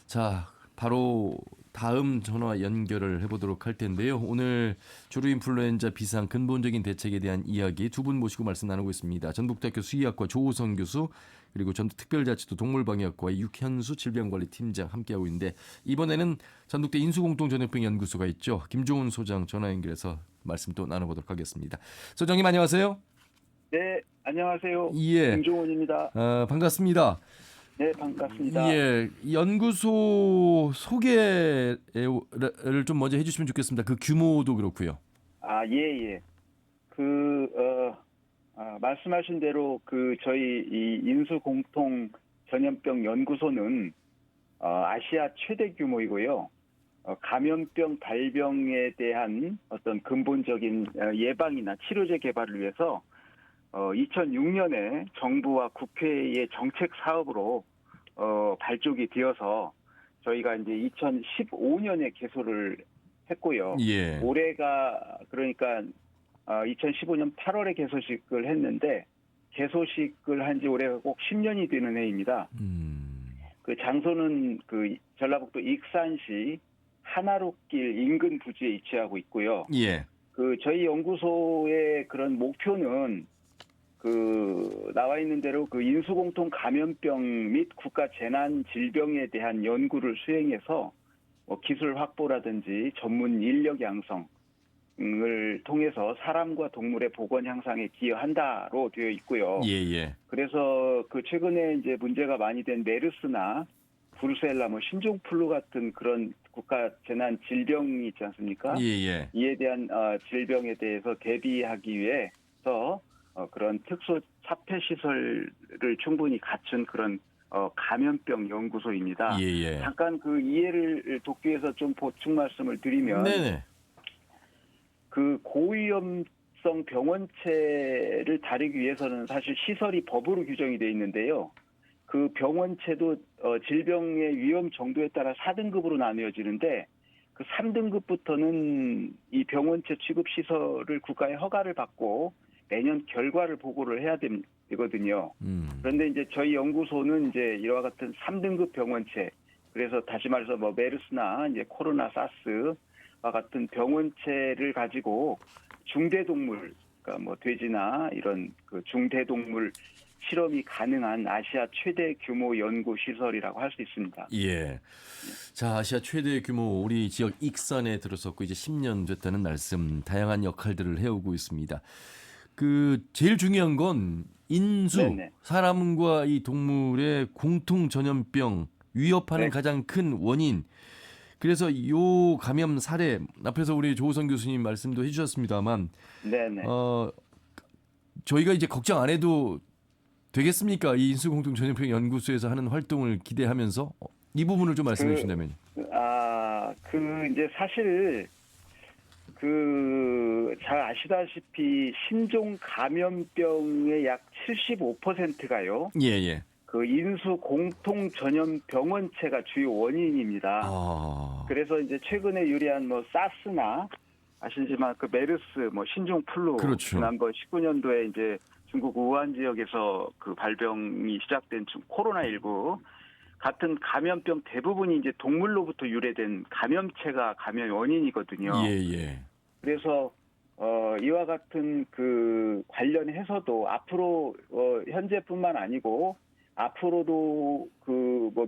자, 바로 다음 전화 연결을 해보도록 할 텐데요. 오늘 조류인플루엔자 비상 근본적인 대책에 대한 이야기 두 분 모시고 말씀 나누고 있습니다. 전북대학교 수의학과 조호성 교수 그리고 전북특별자치도 동물방역과의 육현수 질병관리팀장 함께하고 있는데 이번에는 전북대 인수공통전염병연구소가 있죠. 김종훈 소장 전화 연결해서 말씀 또 나눠보도록 하겠습니다. 소장님 안녕하세요. 네, 안녕하세요. 예. 김종훈입니다. 반갑습니다. 네, 반갑습니다. 예, 연구소 소개를 좀 먼저 해주시면 좋겠습니다. 그 규모도 그렇고요. 아, 예, 예. 말씀하신 대로 저희 이 인수공통 전염병 연구소는 아시아 최대 규모이고요. 감염병 발병에 대한 어떤 근본적인 예방이나 치료제 개발을 위해서 2006년에 정부와 국회의 정책 사업으로 발족이 되어서 저희가 이제 2015년에 개소를 했고요. 예. 올해가 그러니까 2015년 8월에 개소식을 했는데 개소식을 한 지 올해가 꼭 10년이 되는 해입니다. 그 장소는 전라북도 익산시 한화로길 인근 부지에 위치하고 있고요. 예. 저희 연구소의 그런 목표는 나와 있는 대로 인수공통 감염병 및 국가 재난 질병에 대한 연구를 수행해서 기술 확보라든지 전문 인력 양성을 통해서 사람과 동물의 보건 향상에 기여한다로 되어 있고요. 예, 예. 그래서 최근에 이제 문제가 많이 된 메르스나 브루셀라, 신종플루 같은 그런 국가 재난 질병이 있지 않습니까? 예, 예. 이에 대한 질병에 대해서 대비하기 위해서 그런 특수 사폐 시설을 충분히 갖춘 그런 감염병 연구소입니다. 예, 예. 잠깐 이해를 돕기 위해서 좀 보충 말씀을 드리면 네네. 고위험성 병원체를 다루기 위해서는 사실 시설이 법으로 규정이 되어 있는데요. 그 병원체도 질병의 위험 정도에 따라 4등급으로 나누어지는데 그 3등급부터는 이 병원체 취급 시설을 국가의 허가를 받고 매년 결과를 보고를 해야 되거든요. 그런데 이제 저희 연구소는 이제 이와 같은 3등급 병원체, 그래서 다시 말해서 메르스나 이제 코로나, 사스와 같은 병원체를 가지고 중대동물, 그러니까 돼지나 이런 중대동물 실험이 가능한 아시아 최대 규모 연구 시설이라고 할 수 있습니다. 예. 자, 아시아 최대 규모 우리 지역 익산에 들어섰고 이제 10년 됐다는 말씀, 다양한 역할들을 해오고 있습니다. 제일 중요한 건 인수, 네네. 사람과 이 동물의 공통 전염병 위협하는 네. 가장 큰 원인. 그래서 요 감염 사례 앞에서 우리 조호성 교수님 말씀도 해주셨습니다만, 네네. 저희가 이제 걱정 안 해도 되겠습니까? 이 인수 공통 전염병 연구소에서 하는 활동을 기대하면서 이 부분을 좀 말씀해 주신다면요. 이제 사실 잘 아시다시피 신종 감염병의 약 75%가요. 예, 예. 인수 공통 전염 병원체가 주요 원인입니다. 그래서 이제 최근에 유래한 사스나 아시지만 메르스, 신종플루, 그렇죠. 지난번 19년도에 이제 중국 우한 지역에서 발병이 시작된 코로나19 같은 감염병 대부분이 이제 동물로부터 유래된 감염체가 감염 원인이거든요. 예, 예. 그래서 이와 같은 관련해서도 앞으로 현재뿐만 아니고 앞으로도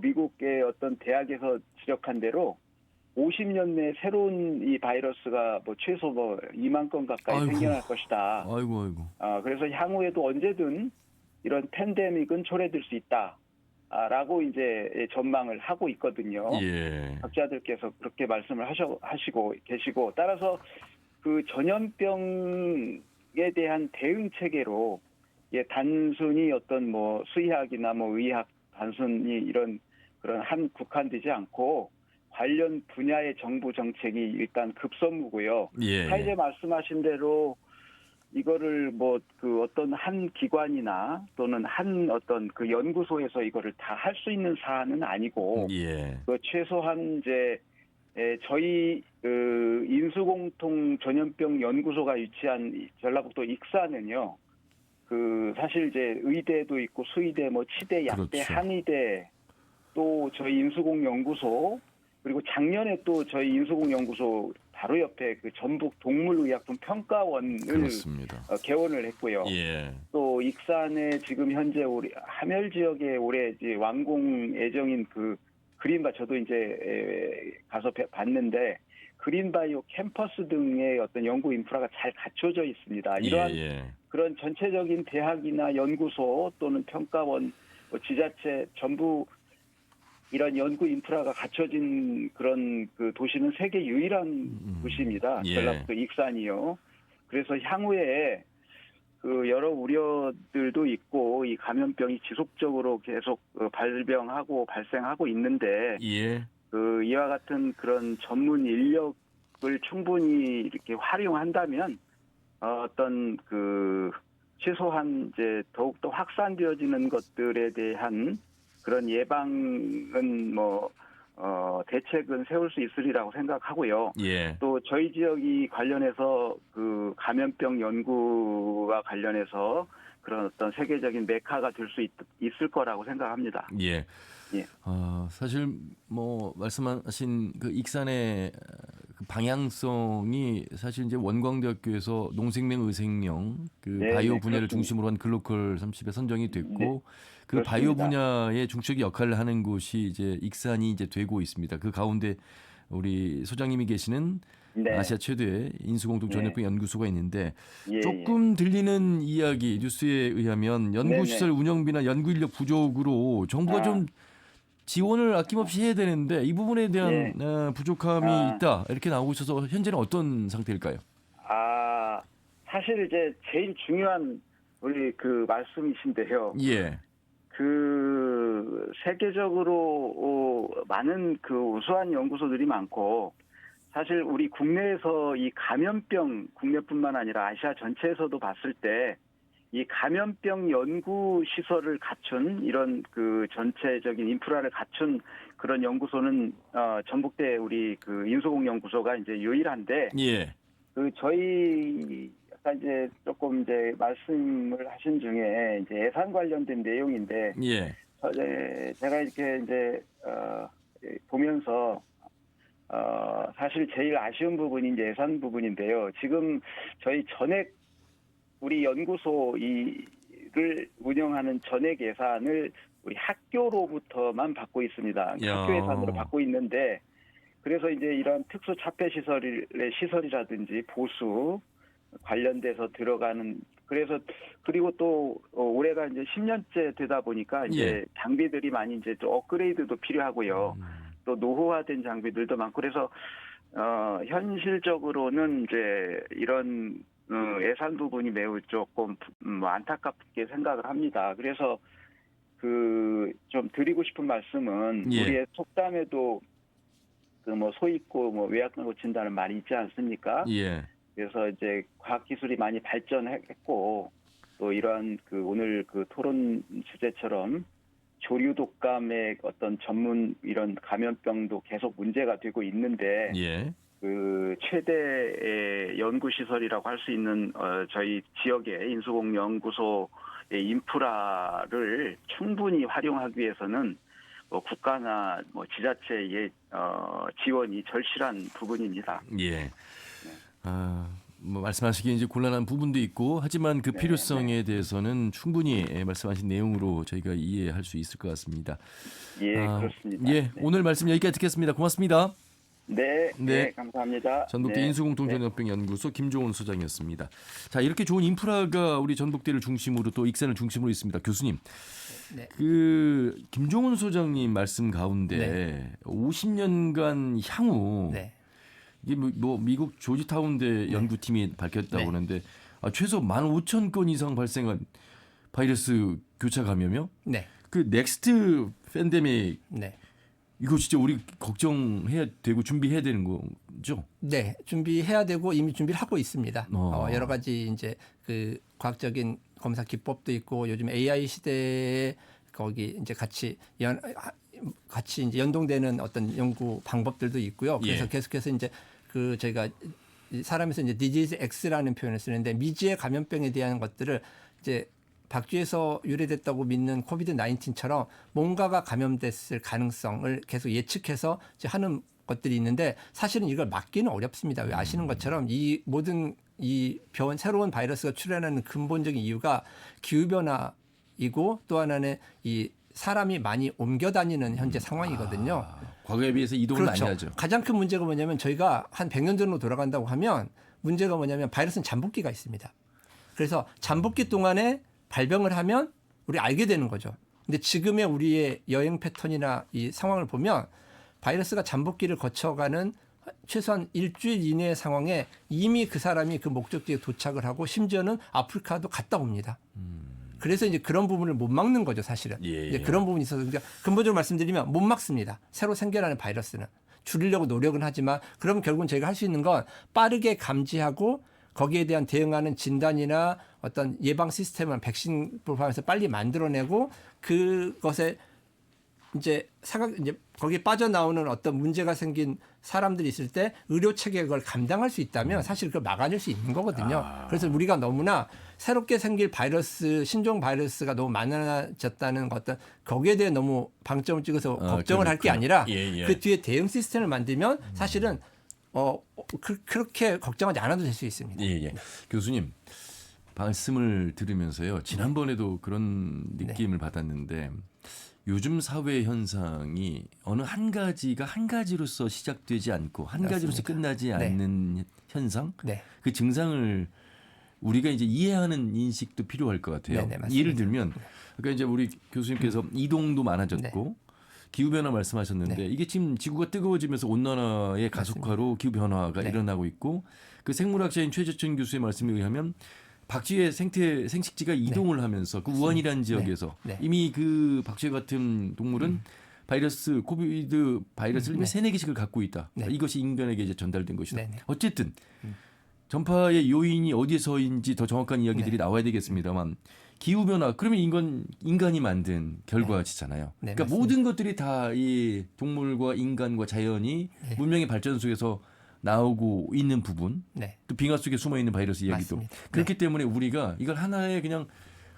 미국의 어떤 대학에서 지적한 대로 50년 내 새로운 이 바이러스가 최소 2만 건 가까이 생겨날 것이다. 아이고. 그래서 향후에도 언제든 이런 팬데믹은 초래될 수 있다라고 이제 전망을 하고 있거든요. 예. 학자들께서 그렇게 말씀을 하시고 계시고, 따라서 전염병에 대한 대응 체계로 단순히 어떤 수의학이나 의학 단순히 이런 그런 국한되지 않고 관련 분야의 정부 정책이 일단 급선무고요. 예. 사회자 말씀하신 대로 이거를 뭐 그 어떤 한 기관이나 또는 한 어떤 그 연구소에서 이거를 다 할 수 있는 사안은 아니고 예. 그 최소한 이제 저희 그 인수공통 전염병 연구소가 위치한 전라북도 익산은요. 그 사실 이제 의대도 있고 수의대, 뭐 치대, 약대, 그렇죠. 한의대 또 저희 인수공 연구소 그리고 작년에 또 저희 인수공 연구소 바로 옆에 그 전북 동물의약품 평가원을 그렇습니다. 개원을 했고요. 예. 또 익산에 지금 현재 우리 함열 지역에 올해 이제 완공 예정인 그 그린바 저도 이제 가서 봤는데 그린바이오 캠퍼스 등의 어떤 연구 인프라가 잘 갖춰져 있습니다. 이러한 예. 그런 전체적인 대학이나 연구소 또는 평가원, 뭐 지자체 전부 이런 연구 인프라가 갖춰진 그런 그 도시는 세계 유일한 도시입니다. 예. 전라북도 익산이요. 그래서 향후에 그 여러 우려들도 있고 이 감염병이 지속적으로 계속 발병하고 발생하고 있는데 예. 그 이와 같은 그런 전문 인력을 충분히 이렇게 활용한다면 어떤 그 최소한 이제 더욱더 확산되어지는 것들에 대한 그런 예방은 뭐 대책은 세울 수 있으리라고 생각하고요. 예. 또 저희 지역이 관련해서 그 감염병 연구와 관련해서 그런 어떤 세계적인 메카가 될 수 있을 거라고 생각합니다. 예. 예. 사실 뭐 말씀하신 그 익산의 그 방향성이 사실 이제 원광대학교에서 농생명 의생명 그 네, 바이오 네, 분야를 그렇습니다. 중심으로 한 글로컬 30에 선정이 됐고 네, 그 바이오 그렇습니다. 분야의 중추적 역할을 하는 곳이 이제 익산이 이제 되고 있습니다. 그 가운데 우리 소장님이 계시는 네. 아시아 최대의 인수공동 전염병 연구소가 있는데 예, 조금 들리는 이야기 뉴스에 의하면 연구시설 운영비나 연구 인력 부족으로 정부가 좀 지원을 아낌없이 해야 되는데 이 부분에 대한 예. 부족함이 있다 이렇게 나오고 있어서 현재는 어떤 상태일까요? 사실 이제 제일 중요한 우리 그 말씀이신데요. 예. 그 세계적으로 많은 그 우수한 연구소들이 많고 사실 우리 국내에서 이 감염병 국내뿐만 아니라 아시아 전체에서도 봤을 때 이 감염병 연구 시설을 갖춘 이런 그 전체적인 인프라를 갖춘 그런 연구소는 전북대 우리 그 인수공 연구소가 이제 유일한데 예. 그 저희 아까 이제 조금 이제 말씀을 하신 중에 이제 예산 관련된 내용인데 예. 제가 이렇게 이제 보면서 사실 제일 아쉬운 부분이 이제 예산 부분인데요. 지금 저희 전액 우리 연구소 이를 운영하는 전액 예산을 우리 학교로부터만 받고 있습니다. 학교 예산으로 받고 있는데 그래서 이제 이런 특수 차폐 시설이라든지 보수 관련돼서 들어가는 그래서 그리고 또 올해가 이제 10년째 되다 보니까 이제 장비들이 많이 이제 또 업그레이드도 필요하고요. 또 노후화된 장비들도 많고 그래서 현실적으로는 이제 이런 예산 부분이 매우 조금 안타깝게 생각을 합니다. 그래서 그 좀 드리고 싶은 말씀은 우리의 속담에도 그 뭐 소 있고 뭐 외양간 고친다는 말이 있지 않습니까? 예. 그래서 이제 과학 기술이 많이 발전했고 또 이러한 그 오늘 그 토론 주제처럼 조류 독감의 어떤 전문 이런 감염병도 계속 문제가 되고 있는데 그 최대의 연구 시설이라고 할 수 있는 저희 지역의 인수공 연구소의 인프라를 충분히 활용하기 위해서는 뭐 국가나 뭐 지자체의 지원이 절실한 부분입니다. 예. 뭐 말씀하시기에 이제 곤란한 부분도 있고 하지만 그 필요성에 대해서는 충분히 말씀하신 내용으로 저희가 이해할 수 있을 것 같습니다. 예, 그렇습니다. 예, 오늘 말씀 여기까지 듣겠습니다. 고맙습니다. 네, 감사합니다. 전북대 인수공통전염병연구소 김종훈 소장이었습니다. 자, 이렇게 좋은 인프라가 우리 전북대를 중심으로 또 익산을 중심으로 있습니다. 교수님, 그 김종훈 소장님 말씀 가운데 50년간 향후 이게 뭐 미국 조지타운대 연구팀이 밝혔다고 하는데 최소 15,000건 이상 발생한 바이러스 교차 감염이요? 그 넥스트 팬데믹 이거 진짜 우리 걱정해야 되고 준비해야 되는 거죠? 네, 준비해야 되고 이미 준비를 하고 있습니다. 여러 가지 이제 그 과학적인 검사 기법도 있고 요즘 AI 시대에 거기 이제 같이 이제 연동되는 어떤 연구 방법들도 있고요. 그래서 예. 계속해서 이제 그 저희가 사람에서 이제 디지즈 X라는 표현을 쓰는데 미지의 감염병에 대한 것들을 이제 박쥐에서 유래됐다고 믿는 코비드 19처럼 뭔가가 감염됐을 가능성을 계속 예측해서 이제 하는 것들이 있는데 사실은 이걸 막기는 어렵습니다. 왜 아시는 것처럼 이 모든 이 새로운 바이러스가 출현하는 근본적인 이유가 기후변화이고 또 하나는 이 사람이 많이 옮겨 다니는 현재 상황이거든요. 과거에 비해서 이동을 그렇죠. 많이 하죠. 가장 큰 문제가 뭐냐면 저희가 한 100년 전으로 돌아간다고 하면 문제가 뭐냐면 바이러스는 잠복기가 있습니다. 그래서 잠복기 동안에 발병을 하면 우리 알게 되는 거죠. 근데 지금의 우리의 여행 패턴이나 이 상황을 보면 바이러스가 잠복기를 거쳐가는 최소한 일주일 이내의 상황에 이미 그 사람이 그 목적지에 도착을 하고 심지어는 아프리카도 갔다 옵니다. 그래서 이제 그런 부분을 못 막는 거죠, 사실은. 예. 이제 그런 부분이 있어서 그러니까 근본적으로 말씀드리면 못 막습니다. 새로 생겨나는 바이러스는. 줄이려고 노력은 하지만 그럼 결국은 저희가 할 수 있는 건 빠르게 감지하고 거기에 대한 대응하는 진단이나 어떤 예방 시스템을 백신 포함해서 빨리 만들어내고 그것에 이제 거기에 빠져나오는 어떤 문제가 생긴 사람들이 있을 때 의료 체계가 그걸 감당할 수 있다면 사실 그걸 막아낼 수 있는 거거든요. 그래서 우리가 너무나 새롭게 생길 바이러스, 신종 바이러스가 너무 많아졌다는 어떤 거기에 대해 너무 방점을 찍어서 걱정을 할 게 아니라 예. 그 뒤에 대응 시스템을 만들면 사실은 그렇게 걱정하지 않아도 될 수 있습니다. 예. 교수님 말씀을 들으면서요. 지난번에도 그런 느낌을 받았는데 요즘 사회 현상이 어느 한 가지가 한 가지로서 시작되지 않고 한 가지로서 끝나지 않는 현상, 네. 그 증상을 우리가 이제 이해하는 인식도 필요할 것 같아요. 네네, 맞습니다. 예를 들면, 그러니까 이제 우리 교수님께서 이동도 많아졌고 기후 변화 말씀하셨는데 이게 지금 지구가 뜨거워지면서 온난화의 가속화로 기후 변화가 일어나고 있고 그 생물학자인 최재천 교수의 말씀에 의하면 박쥐의 생식지가 이동을 하면서 그 우한이라는 지역에서 이미 그 박쥐 같은 동물은 코비드 바이러스를 이미 3-4개씩을 갖고 있다. 이것이 인간에게 이제 전달된 것이다. 어쨌든 전파의 요인이 어디서인지 더 정확한 이야기들이 나와야 되겠습니다만 기후변화 그러면 인간이 만든 결과지잖아요. 그러니까 맞습니다. 모든 것들이 다 이 동물과 인간과 자연이 문명의 발전 속에서 나오고 있는 부분 또 빙하 속에 숨어있는 바이러스 이야기도 맞습니다. 그렇기 때문에 우리가 이걸 하나의 그냥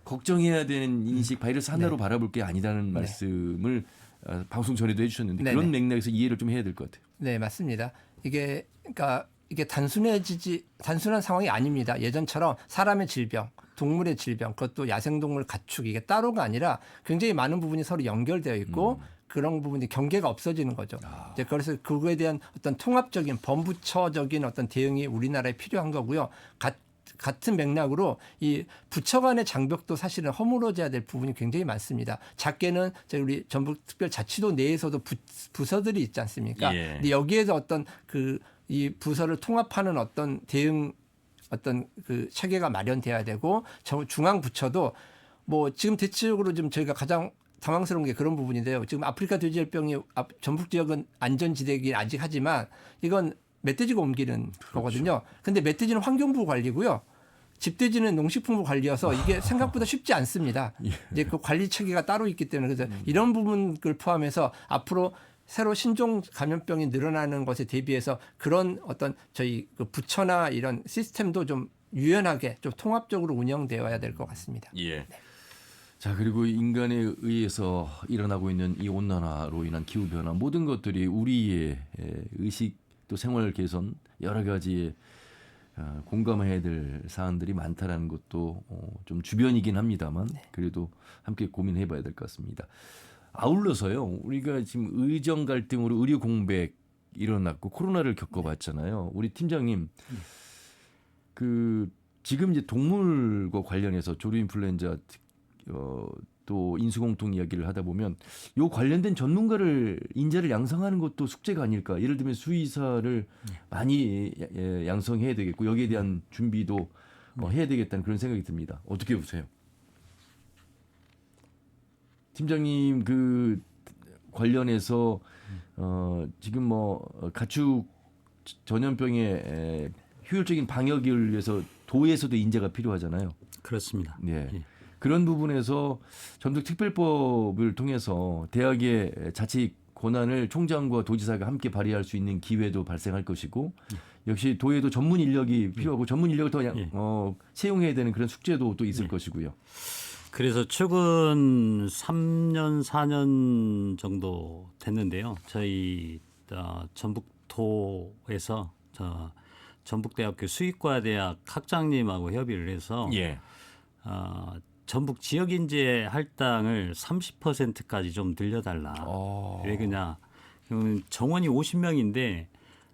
걱정해야 되는 인식 바이러스 하나로 바라볼 게 아니다는 말씀을 방송 전에도 해주셨는데 그런 맥락에서 이해를 좀 해야 될 것 같아요. 네, 맞습니다. 이게 단순한 상황이 아닙니다. 예전처럼 사람의 질병, 동물의 질병, 그것도 야생동물 가축 이게 따로가 아니라 굉장히 많은 부분이 서로 연결되어 있고 그런 부분이 경계가 없어지는 거죠. 이제 그래서 그거에 대한 어떤 통합적인 범부처적인 어떤 대응이 우리나라에 필요한 거고요. 같은 맥락으로 이 부처 간의 장벽도 사실은 허물어져야 될 부분이 굉장히 많습니다. 작게는 우리 전북특별자치도 내에서도 부서들이 있지 않습니까? 근데 여기에서 어떤 이 부서를 통합하는 어떤 대응 어떤 그 체계가 마련돼야 되고 중앙 부처도 뭐 지금 대체적으로 좀 저희가 가장 당황스러운 게 그런 부분인데요. 지금 아프리카 돼지열병이 전북 지역은 안전지대이긴 아직 하지만 이건 멧돼지가 옮기는 거거든요. 근데 멧돼지는 환경부 관리고요. 집돼지는 농식품부 관리여서 이게 생각보다 쉽지 않습니다. 이제 그 관리 체계가 따로 있기 때문에 그래서 이런 부분을 포함해서 앞으로 새로 신종 감염병이 늘어나는 것에 대비해서 그런 어떤 저희 그 부처나 이런 시스템도 좀 유연하게 좀 통합적으로 운영되어야 될 것 같습니다. 예. 자, 그리고 인간에 의해서 일어나고 있는 이 온난화로 인한 기후 변화 모든 것들이 우리의 의식 또 생활 개선 여러 가지의 공감해야 될 사안들이 많다라는 것도 좀 주변이긴 합니다만 그래도 함께 고민해봐야 될 것 같습니다. 아울러서요, 우리가 지금 의정 갈등으로 의료 공백 일어났고 코로나를 겪어봤잖아요. 우리 팀장님, 지금 이제 동물과 관련해서 조류 인플루엔자 또 인수공통 이야기를 하다 보면 요 관련된 인재를 양성하는 것도 숙제가 아닐까. 예를 들면 수의사를 많이 양성해야 되겠고 여기에 대한 준비도 해야 되겠다는 그런 생각이 듭니다. 어떻게 보세요? 팀장님 관련해서 지금 뭐 가축 전염병의 효율적인 방역을 위해서 도에서도 인재가 필요하잖아요. 그렇습니다. 네. 예. 그런 부분에서 전북특별법을 통해서 대학의 자치 권한을 총장과 도지사가 함께 발휘할 수 있는 기회도 발생할 것이고 역시 도에도 전문 인력이 필요하고 전문 인력을 더 채용해야 되는 그런 숙제도 또 있을 것이고요. 그래서 최근 3년, 4년 정도 됐는데요. 저희 전북도에서 전북대학교 수의과대학 학장님하고 협의를 해서 예. 전북 지역인재 할당을 30%까지 좀 늘려달라. 왜 그러냐? 그러면 정원이 50명인데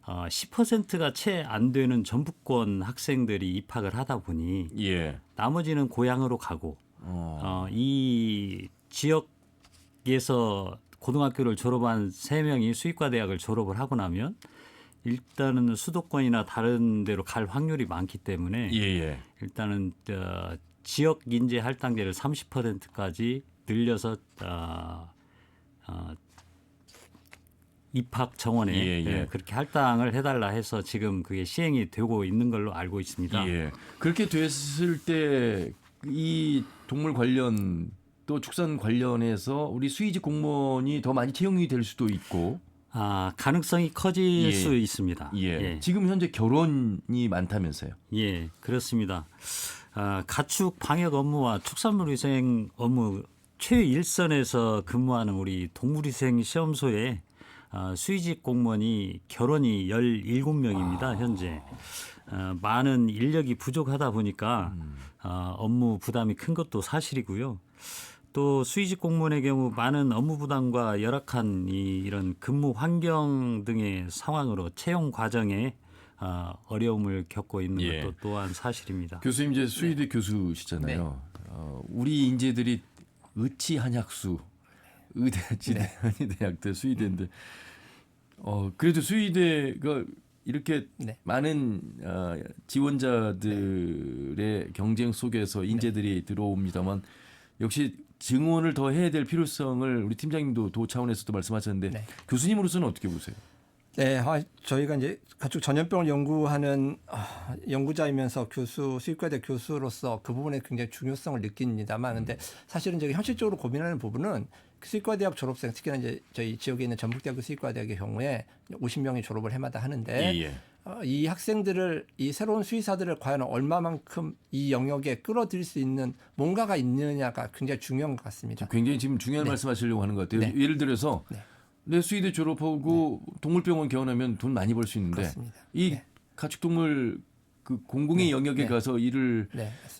10%가 채 안 되는 전북권 학생들이 입학을 하다 보니 예. 나머지는 고향으로 가고 이 지역에서 고등학교를 졸업한 3명이 수의과 대학을 졸업을 하고 나면 일단은 수도권이나 다른 데로 갈 확률이 많기 때문에 예. 일단은 지역 인재 할당제를 30%까지 늘려서 입학 정원에 그렇게 할당을 해달라 해서 지금 그게 시행이 되고 있는 걸로 알고 있습니다. 예. 그렇게 됐을 때 이 동물 관련 또 축산 관련해서 우리 수의직 공무원이 더 많이 채용이 될 수도 있고 가능성이 커질 수 있습니다. 예. 지금 현재 결혼이 많다면서요? 예, 그렇습니다. 가축 방역 업무와 축산물 위생 업무 최일선에서 근무하는 우리 동물위생 시험소에 수의직 공무원이 결혼이 17명입니다. 현재. 많은 인력이 부족하다 보니까 업무 부담이 큰 것도 사실이고요. 또 수의직 공무원의 경우 많은 업무 부담과 열악한 이런 근무 환경 등의 상황으로 채용 과정에 어려움을 겪고 있는 것도 또한 사실입니다. 교수님 이제 수의대 교수시잖아요. 우리 인재들이 의치 한약수, 의대, 지대, 한의대학대, 수의대인데 그래도 수의대가 이렇게 많은 지원자들의 경쟁 속에서 인재들이 들어옵니다만 역시 증원을 더 해야 될 필요성을 우리 팀장님도 도 차원에서도 말씀하셨는데 교수님으로서는 어떻게 보세요? 네, 저희가 이제 가축 전염병을 연구하는 연구자이면서 수의과대 교수로서 그 부분에 굉장히 중요성을 느낍니다만, 근데 사실은 저희 현실적으로 고민하는 부분은 수의과대학 졸업생, 특히나 이제 저희 지역에 있는 전북대학교 수의과대학의 경우에 50명이 졸업을 해마다 하는데 이 학생들을 이 새로운 수의사들을 과연 얼마만큼 이 영역에 끌어들일 수 있는 뭔가가 있느냐가 굉장히 중요한 것 같습니다. 굉장히 지금 중요한 말씀하시려고 하는 것 같아요. 예를 들어서 내 수의대 졸업하고 동물병원 개원하면 돈 많이 벌 수 있는데 그렇습니다. 이 가축동물 그 공공의 영역에 가서 일을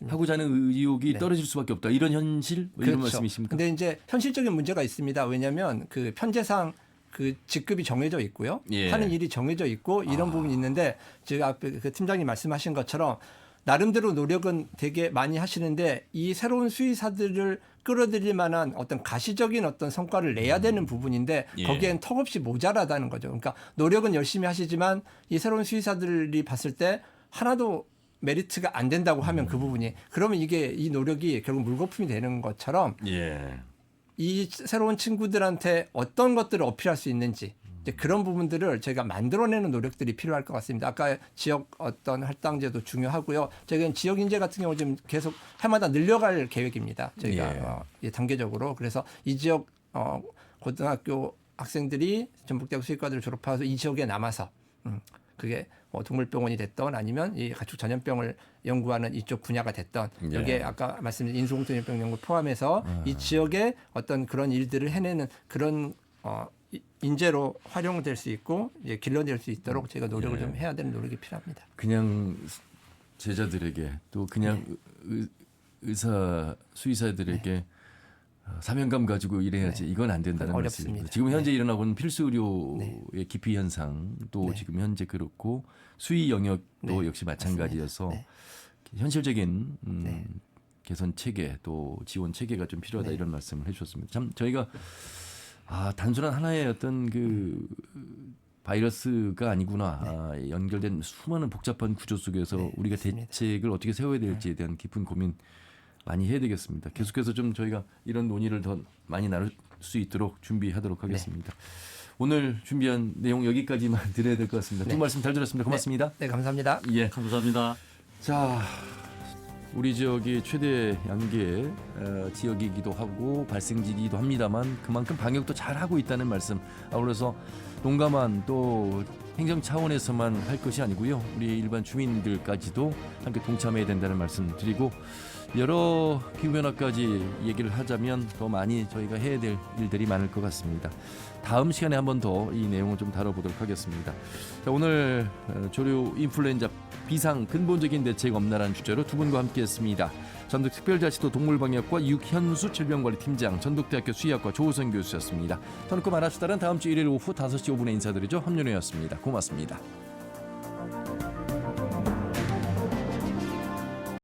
하고자 하는 의욕이 떨어질 수밖에 없다. 이런 현실? 이런 그렇죠. 말씀이십니까? 근데 이제 현실적인 문제가 있습니다. 왜냐하면 그 편제상 그 직급이 정해져 있고요. 하는 일이 정해져 있고 이런 부분이 있는데 제가 앞에 그 팀장님 말씀하신 것처럼 나름대로 노력은 되게 많이 하시는데 이 새로운 수의사들을 끌어들일 만한 어떤 가시적인 어떤 성과를 내야 되는 부분인데 거기엔 턱없이 모자라다는 거죠. 그러니까 노력은 열심히 하시지만 이 새로운 수의사들이 봤을 때 하나도 메리트가 안 된다고 하면 그 부분이 그러면 이게 이 노력이 결국 물거품이 되는 것처럼 이 새로운 친구들한테 어떤 것들을 어필할 수 있는지 이제 그런 부분들을 저희가 만들어내는 노력들이 필요할 것 같습니다. 아까 지역 어떤 할당제도 중요하고요. 저희는 지역 인재 같은 경우 지금 계속 해마다 늘려갈 계획입니다. 저희가 단계적으로. 그래서 이 지역 고등학교 학생들이 전북대학 수의과대를 졸업해서 이 지역에 남아서 그게 뭐 동물병원이 됐던 아니면 이 가축 전염병을 연구하는 이쪽 분야가 됐던 여기에 아까 말씀드린 인수공통전염병 연구 포함해서 이 지역에 어떤 그런 일들을 해내는 그런 인재로 활용될 수 있고 이제 길러낼 수 있도록 제가 노력을 좀 해야 되는 노력이 필요합니다. 그냥 제자들에게 또 그냥 의사 수의사들에게 사명감 가지고 일해야지 이건 안 된다는 말씀입니다. 지금 현재 일어나고 있는 필수 의료의 기피 현상 또 지금 현재 그렇고 수의 영역도 역시 마찬가지여서 현실적인 개선 체계 또 지원 체계가 좀 필요하다 이런 말씀을 해주셨습니다. 참 저희가 단순한 하나의 어떤 그 바이러스가 아니구나 연결된 수많은 복잡한 구조 속에서 우리가 대책을 어떻게 세워야 될지에 대한 깊은 고민 많이 해야 되겠습니다. 계속해서 좀 저희가 이런 논의를 더 많이 나눌 수 있도록 준비하도록 하겠습니다. 오늘 준비한 내용 여기까지만 드려야 될 것 같습니다. 두 말씀 잘 들었습니다. 고맙습니다. 네, 감사합니다. 예. 감사합니다. 자, 우리 지역이 최대 양계 지역이기도 하고 발생지이기도 합니다만 그만큼 방역도 잘 하고 있다는 말씀. 아울러서 농가만 또 행정 차원에서만 할 것이 아니고요. 우리 일반 주민들까지도 함께 동참해야 된다는 말씀 드리고 여러 기후변화까지 얘기를 하자면 더 많이 저희가 해야 될 일들이 많을 것 같습니다. 다음 시간에 한 번 더 이 내용을 좀 다뤄보도록 하겠습니다. 자, 오늘 조류 인플루엔자 비상 근본적인 대책 없나라는 주제로 두 분과 함께했습니다. 전북특별자치도 동물방역과 육현수 질병관리팀장, 전북대학교 수의학과 조우선 교수였습니다. 저는 그 말합시다는 다음 주 일요일 오후 5시 5분에 인사드리죠. 함윤호였습니다. 고맙습니다.